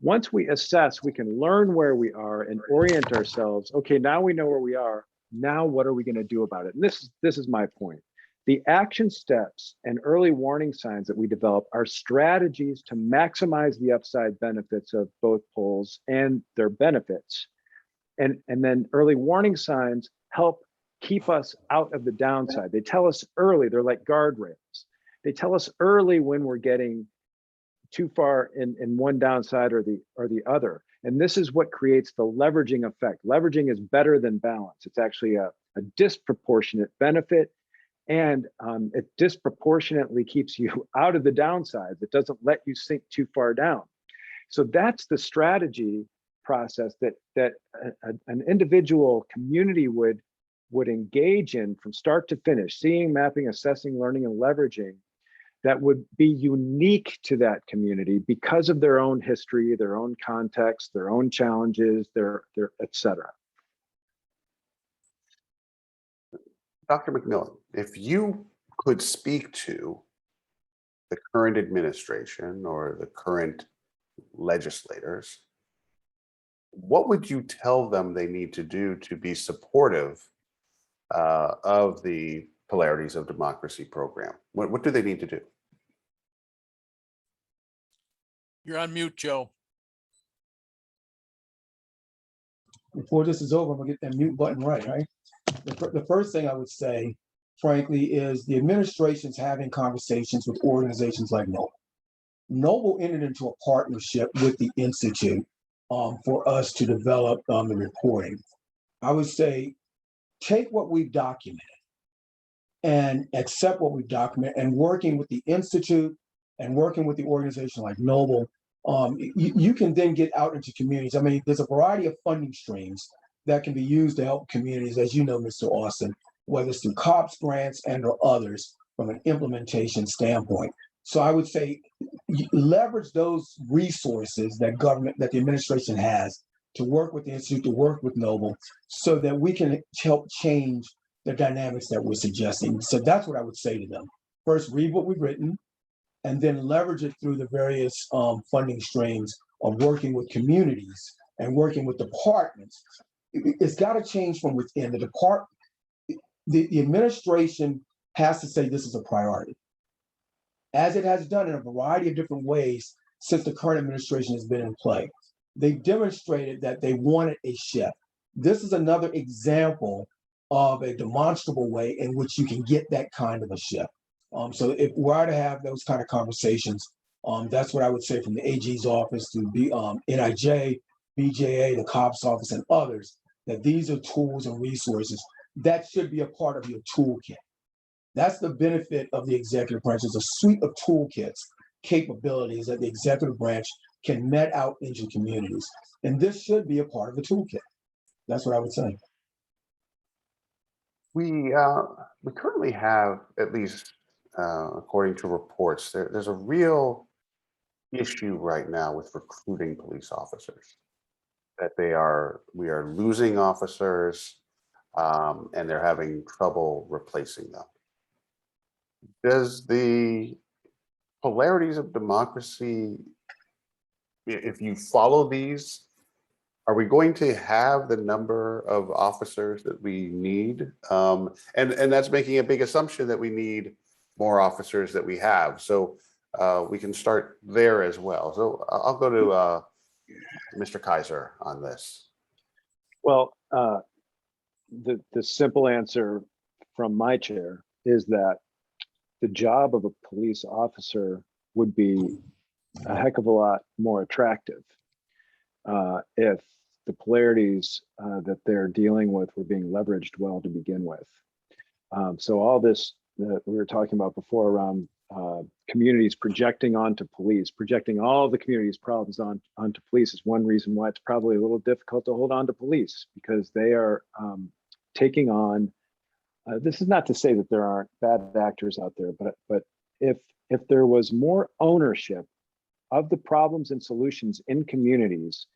E: Once we assess, we can learn where we are and orient ourselves. Okay, now we know where we are. Now what are we going to do about it? And this is my point. The action steps and early warning signs that we develop are strategies to maximize the upside benefits of both poles and their benefits. And then early warning signs help keep us out of the downside. They tell us early, they're like guardrails. They tell us early when we're getting too far in one downside or the other. And this is what creates the leveraging effect. Leveraging is better than balance. It's actually a disproportionate benefit, and it disproportionately keeps you out of the downsides. It doesn't let you sink too far down. So that's the strategy process that an individual community would engage in from start to finish, seeing, mapping, assessing, learning, and leveraging, that would be unique to that community because of their own history, their own context, their own challenges, their et cetera.
I: Dr. McMillan, if you could speak to the current administration or the current legislators, what would you tell them they need to do to be supportive of the Polarities of Democracy program? What do they need to do?
B: You're on mute, Joe.
D: Before this is over, I'm gonna get that mute button right? The first thing I would say, frankly, is the administration's having conversations with organizations like Noble. Noble entered into a partnership with the Institute for us to develop the reporting. I would say, take what we've documented and accept what we've documented, and working with the Institute and working with the organization like Noble, you can then get out into communities. I mean, there's a variety of funding streams that can be used to help communities, as you know, Mr. Austin, whether it's through COPS grants and or others from an implementation standpoint. So I would say leverage those resources that the administration has to work with the Institute, to work with Noble, so that we can help change the dynamics that we're suggesting. So that's what I would say to them. First, read what we've written, and then leverage it through the various funding streams of working with communities and working with departments. It's got to change from within the department. The administration has to say this is a priority, as it has done in a variety of different ways since the current administration has been in play. They've demonstrated that they wanted a shift. This is another example of a demonstrable way in which you can get that kind of a shift. So if we are to have those kind of conversations, that's what I would say from the AG's office to NIJ, BJA, the COPS office, and others, that these are tools and resources that should be a part of your toolkit. That's the benefit of the executive branch, is a suite of toolkits, capabilities that the executive branch can met out into communities. And this should be a part of the toolkit. That's what I would say.
I: We currently have, at least according to reports, there's a real issue right now with recruiting police officers. That we are losing officers, and they're having trouble replacing them. Does the Polarities of Democracy, if you follow these, are we going to have the number of officers that we need? And that's making a big assumption that we need more officers that we have. So we can start there as well. So I'll go to Mr. Kaiser on this.
E: Well, the simple answer from my chair is that the job of a police officer would be a heck of a lot more attractive if the polarities that they're dealing with were being leveraged well to begin with. So all this that we were talking about before around communities projecting onto police, projecting all the community's problems onto police is one reason why it's probably a little difficult to hold on to police, because they are taking on, this is not to say that there aren't bad actors out there, but if there was more ownership of the problems and solutions in communities,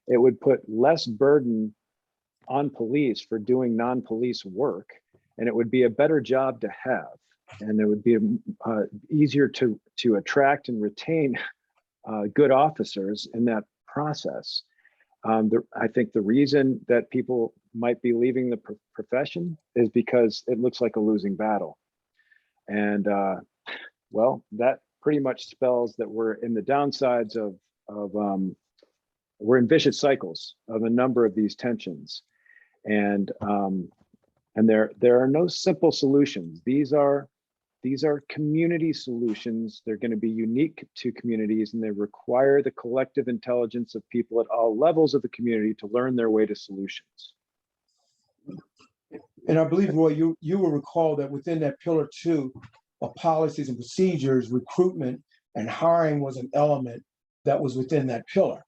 E: it would put less burden on police for doing non-police work, and it would be a better job to have, and it would be easier to attract and retain good officers in that process. I think the reason that people might be leaving the profession is because it looks like a losing battle. And well, that pretty much spells that we're in the downsides of we're in vicious cycles of a number of these tensions. And there are no simple solutions. These are community solutions. They're going to be unique to communities, and they require the collective intelligence of people at all levels of the community to learn their way to solutions.
D: And I believe, Roy, you will recall that within that pillar 2 of policies and procedures, recruitment and hiring was an element that was within that pillar.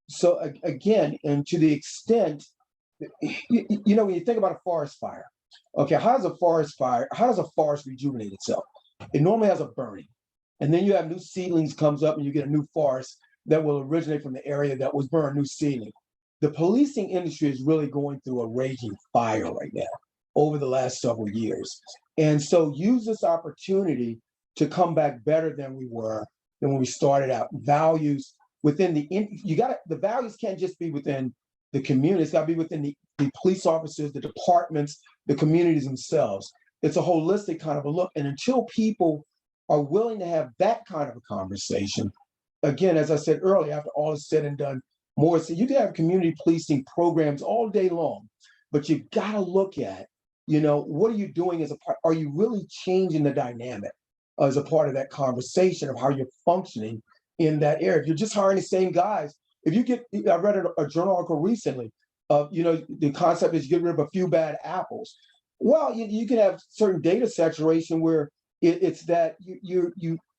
D: So again, and to the extent, you know, when you think about a forest fire, okay, how does a forest rejuvenate itself? It normally has a burning, and then you have new seedlings comes up and you get a new forest that will originate from the area that was burned, new seedling. The policing industry is really going through a raging fire right now over the last several years. And so use this opportunity to come back better than we were than when we started out. Values within the values can't just be within the community, it's got to be within the police officers, the departments, the communities themselves. It's a holistic kind of a look. And until people are willing to have that kind of a conversation, again, as I said earlier, after all is said and done, more, so you can have community policing programs all day long, but you got to look at, you know, what are you doing as a part? Are you really changing the dynamic as a part of that conversation of how you're functioning in that area? If you're just hiring the same guys, if you get, I read a journal article recently of, you know, the concept is you get rid of a few bad apples. Well, you can have certain data saturation where it's that you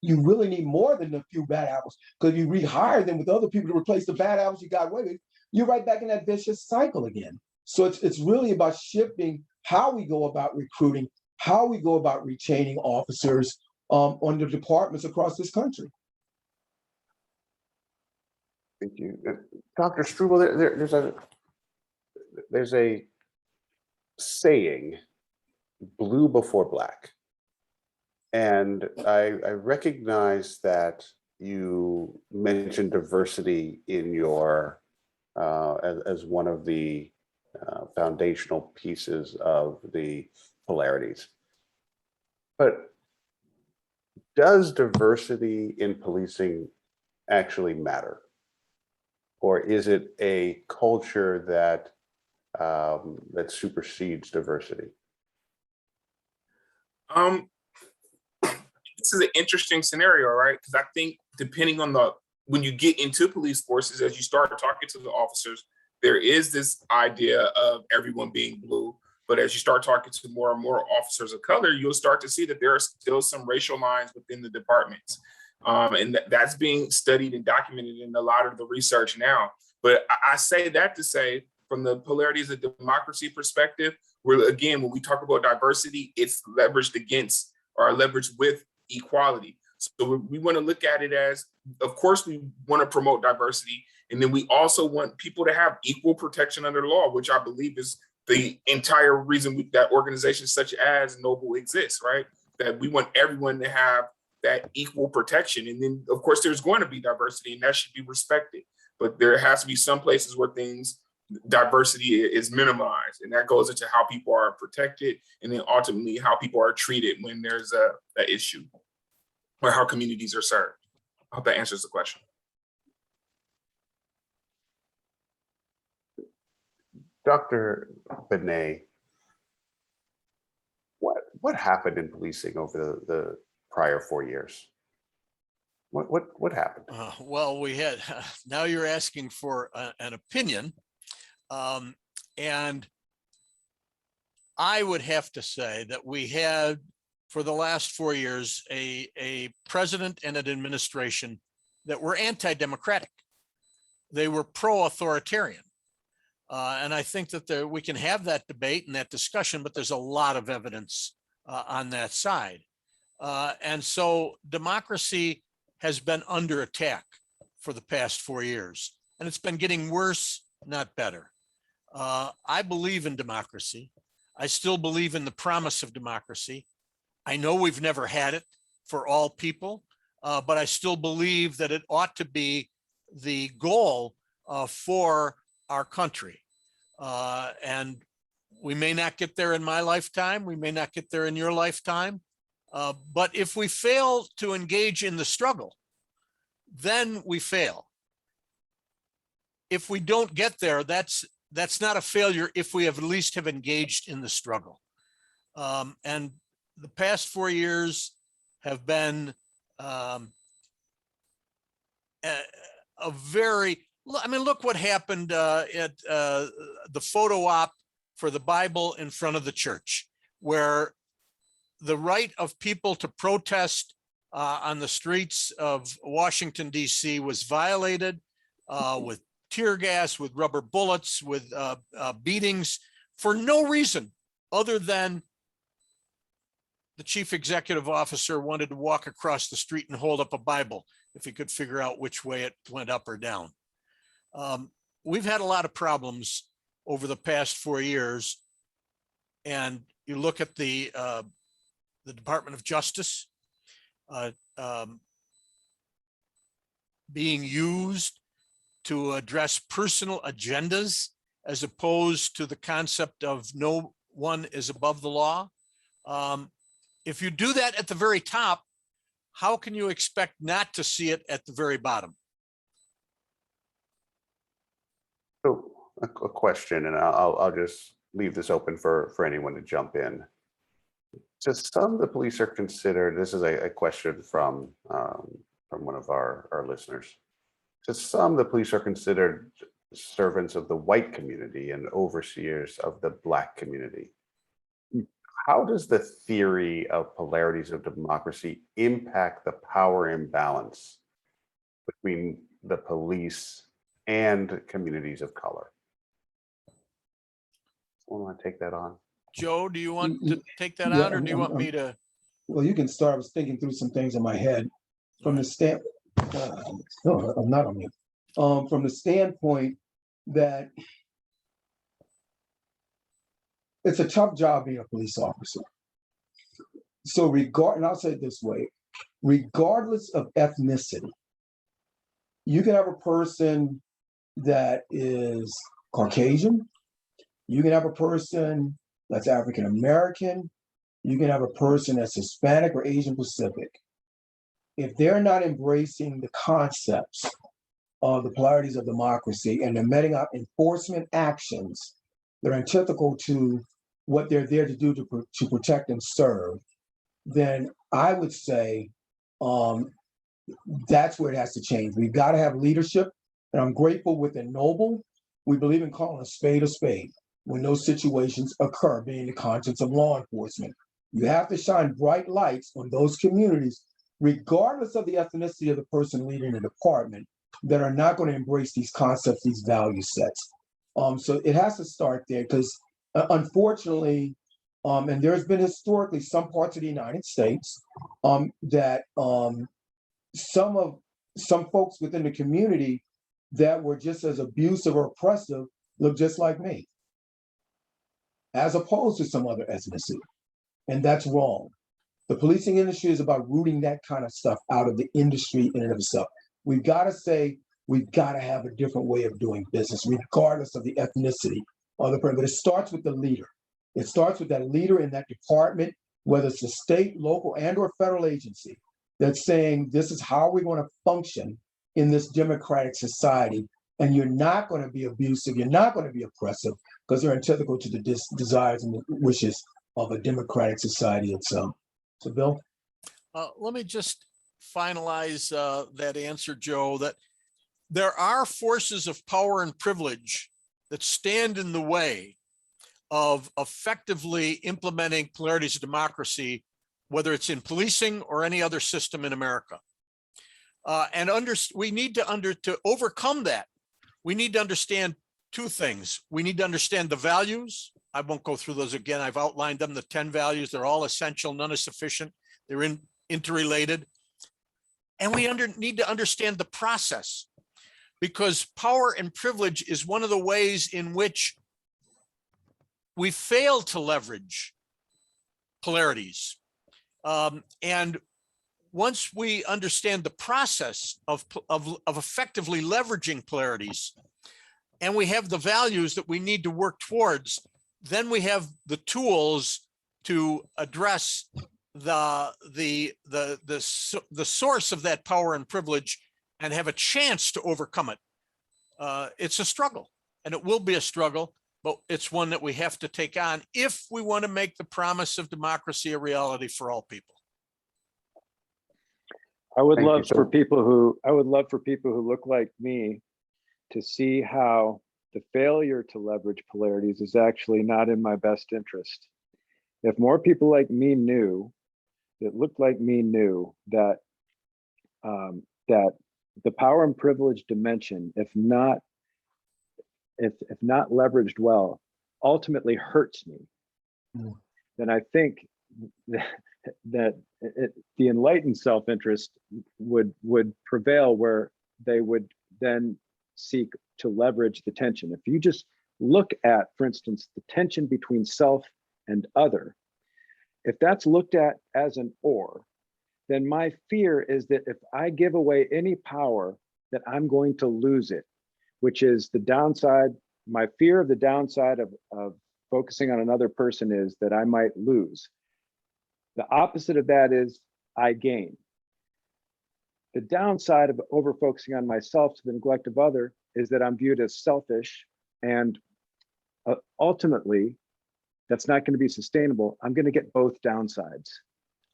D: really need more than a few bad apples, because if you rehire them with other people to replace the bad apples you got away with, you're right back in that vicious cycle again. So it's really about shifting how we go about recruiting, how we go about retaining officers on the departments across this country.
I: Thank you. Dr. Strobel, there's a saying, blue before black. And I recognize that you mentioned diversity in your, as one of the foundational pieces of the polarities. But does diversity in policing actually matter? Or is it a culture that that supersedes diversity?
F: This is an interesting scenario, right? Because I think depending on when you get into police forces, as you start talking to the officers, there is this idea of everyone being blue. But as you start talking to more and more officers of color, you'll start to see that there are still some racial lines within the departments. And that's being studied and documented in a lot of the research now. But I say that to say, from the polarities of democracy perspective, where again, when we talk about diversity, it's leveraged against or leveraged with equality. So we want to look at it as, of course, we want to promote diversity. And then we also want people to have equal protection under law, which I believe is the entire reason that organizations such as Noble exists, right? That we want everyone to have that equal protection. And then, of course, there's going to be diversity, and that should be respected. But there has to be some places where diversity is minimized, and that goes into how people are protected, and then ultimately how people are treated when there's a issue, or how communities are served. I hope that answers the question.
I: Dr. Benet, what happened in policing over the prior 4 years? What happened?
B: Well, we had, now you're asking for an opinion. And I would have to say that we had for the last 4 years a president and an administration that were anti-democratic. They were pro-authoritarian. And I think that we can have that debate and that discussion, but there's a lot of evidence on that side. And so democracy has been under attack for the past 4 years, and it's been getting worse, not better. I believe in democracy. I still believe in the promise of democracy. I know we've never had it for all people, but I still believe that it ought to be the goal for our country. And we may not get there in my lifetime. We may not get there in your lifetime. But if we fail to engage in the struggle, then we fail. If we don't get there, that's not a failure if we have at least have engaged in the struggle. And the past 4 years have been a very, I mean, look what happened at the photo op for the Bible in front of the church, where the right of people to protest on the streets of Washington, D.C. was violated with tear gas, with rubber bullets, with beatings for no reason other than the chief executive officer wanted to walk across the street and hold up a Bible if he could figure out which way it went up or down. We've had a lot of problems over the past 4 years. And you look at the Department of Justice being used to address personal agendas as opposed to the concept of no one is above the law. If you do that at the very top, how can you expect not to see it at the very bottom?
I: So a question, and I'll just leave this open for anyone to jump in. So some of the police are considered, this is a question from one of our listeners. So some of the police are considered servants of the white community and overseers of the Black community. How does the theory of polarities of democracy impact the power imbalance between the police and communities of color? Someone want to take that on?
B: Joe, do you want to take that on, or do you want me to?
D: Well, you can start. I was thinking through some things in my head from the no, I'm not on mute. From the standpoint that it's a tough job being a police officer. So and I'll say it this way, regardless of ethnicity, you can have a person that is Caucasian, you can have a person that's African American, you can have a person that's Hispanic or Asian Pacific. If they're not embracing the concepts of the polarities of democracy and they're meting out enforcement actions that are antithetical to what they're there to do to protect and serve, then I would say that's where it has to change. We've got to have leadership, and I'm grateful within Noble. We believe in calling a spade when those situations occur, being the conscience of law enforcement. You have to shine bright lights on those communities, regardless of the ethnicity of the person leading the department, that are not going to embrace these concepts, these value sets. So it has to start there, because unfortunately, and there's been historically some parts of the United States that some folks within the community that were just as abusive or oppressive look just like me, as opposed to some other ethnicity. And that's wrong. The policing industry is about rooting that kind of stuff out of the industry in and of itself. We've got to say, we've got to have a different way of doing business, regardless of the ethnicity of the person. But it starts with the leader. It starts with that leader in that department, whether it's a state, local, and or federal agency, that's saying, this is how we're going to function in this democratic society. And you're not going to be abusive. You're not going to be oppressive, because they're antithetical to the desires and the wishes of a democratic society itself. So, Bill?
B: Let me just finalize that answer, Joe, that there are forces of power and privilege that stand in the way of effectively implementing polarities of democracy whether it's in policing or any other system in America. We need to overcome that. We need to understand two things. We need to understand the values. I won't go through those again. I've outlined them, the 10 values. They're all essential, none is sufficient. They're interrelated. And we need to understand the process, because power and privilege is one of the ways in which we fail to leverage polarities. And once we understand the process of effectively leveraging polarities, and we have the values that we need to work towards, then we have the tools to address the source of that power and privilege and have a chance to overcome it. It's a struggle, and it will be a struggle, but it's one that we have to take on if we want to make the promise of democracy a reality for all people.
E: I would love for people who look like me to see how the failure to leverage polarities is actually not in my best interest. If more people like me knew, that looked like me knew that that the power and privilege dimension, if not leveraged well, ultimately hurts me, then I think that the enlightened self-interest would prevail, where they would then seek to leverage the tension. If you just look at, for instance, the tension between self and other, if that's looked at as an or, then my fear is that if I give away any power, that I'm going to lose it, which is the downside. My fear of the downside of focusing on another person is that I might lose. The opposite of that is I gain. The downside of over-focusing on myself to the neglect of other is that I'm viewed as selfish, and ultimately, that's not going to be sustainable. I'm going to get both downsides.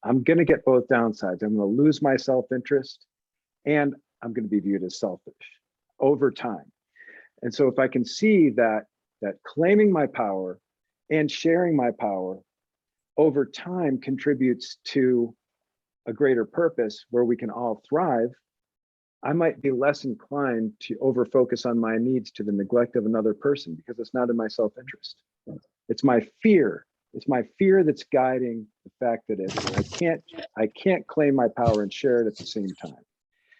E: I'm going to lose my self-interest, and I'm going to be viewed as selfish over time. And so if I can see that claiming my power and sharing my power over time contributes to a greater purpose where we can all thrive, I might be less inclined to over-focus on my needs to the neglect of another person, because it's not in my self-interest. It's my fear. It's my fear that's guiding the fact that I can't claim my power and share it at the same time.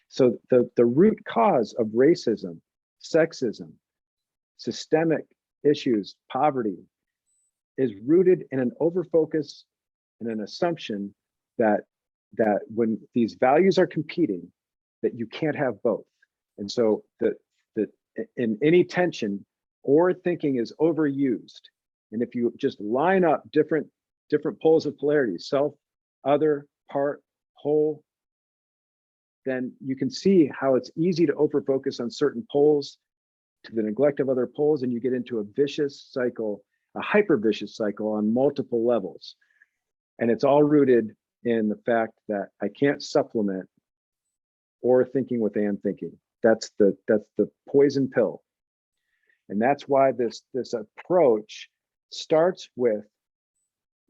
E: So the root cause of racism, sexism, systemic issues, poverty, is rooted in an overfocus and an assumption that when these values are competing, that you can't have both. And so in any tension, or thinking is overused. And if you just line up different poles of polarity, self, other, part, whole, then you can see how it's easy to overfocus on certain poles to the neglect of other poles, and you get into a vicious cycle, a hyper vicious cycle on multiple levels. And it's all rooted in the fact that I can't supplement or thinking with and thinking. That's the poison pill. And that's why this approach starts with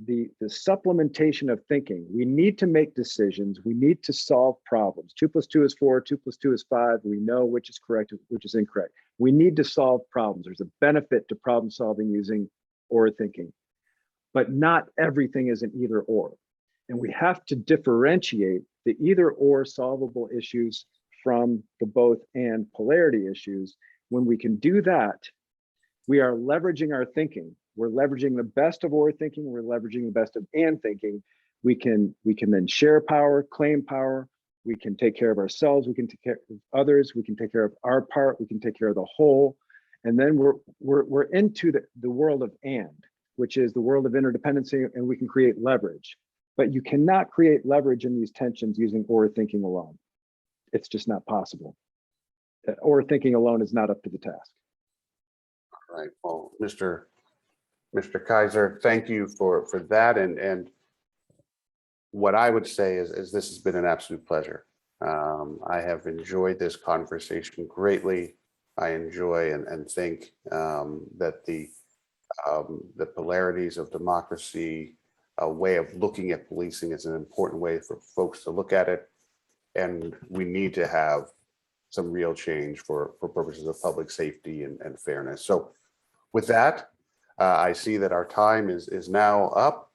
E: the supplementation of thinking. We need to make decisions. We need to solve problems. 2 + 2 is 4, 2 + 2 is 5. We know which is correct, which is incorrect. We need to solve problems. There's a benefit to problem solving using or thinking, but not everything is an either or. And we have to differentiate the either or solvable issues from the both and polarity issues. When we can do that, we are leveraging our thinking. We're leveraging the best of or thinking. We're leveraging the best of and thinking. We can then share power, claim power. We can take care of ourselves. We can take care of others. We can take care of our part. We can take care of the whole. And then we're into the world of and, which is the world of interdependency, and we can create leverage. But you cannot create leverage in these tensions using or thinking alone. It's just not possible. Or thinking alone is not up to the task.
I: All right. Well, Mr. Kaiser, thank you for that. And what I would say is this has been an absolute pleasure. I have enjoyed this conversation greatly. I enjoy and think that the polarities of democracy way of looking at policing. It's an important way for folks to look at it. And we need to have some real change for purposes of public safety and fairness. So with that, I see that our time is now up.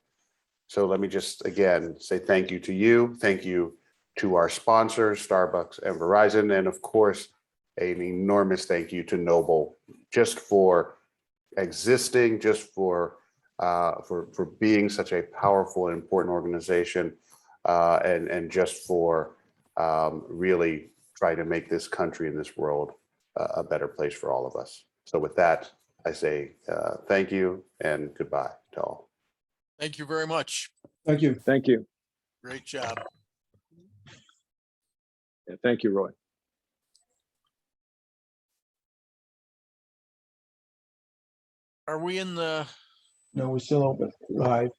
I: So let me just again say thank you to you. Thank you to our sponsors, Starbucks and Verizon. And of course, an enormous thank you to Noble just for existing, just for being such a powerful and important organization, and just for really trying to make this country and this world a better place for all of us. So with that, I say thank you and goodbye to all.
B: Thank you very much.
D: Thank you.
E: Thank you.
B: Great job.
E: Yeah, thank you, Roy.
B: Are we in the?
D: No, we're still open live.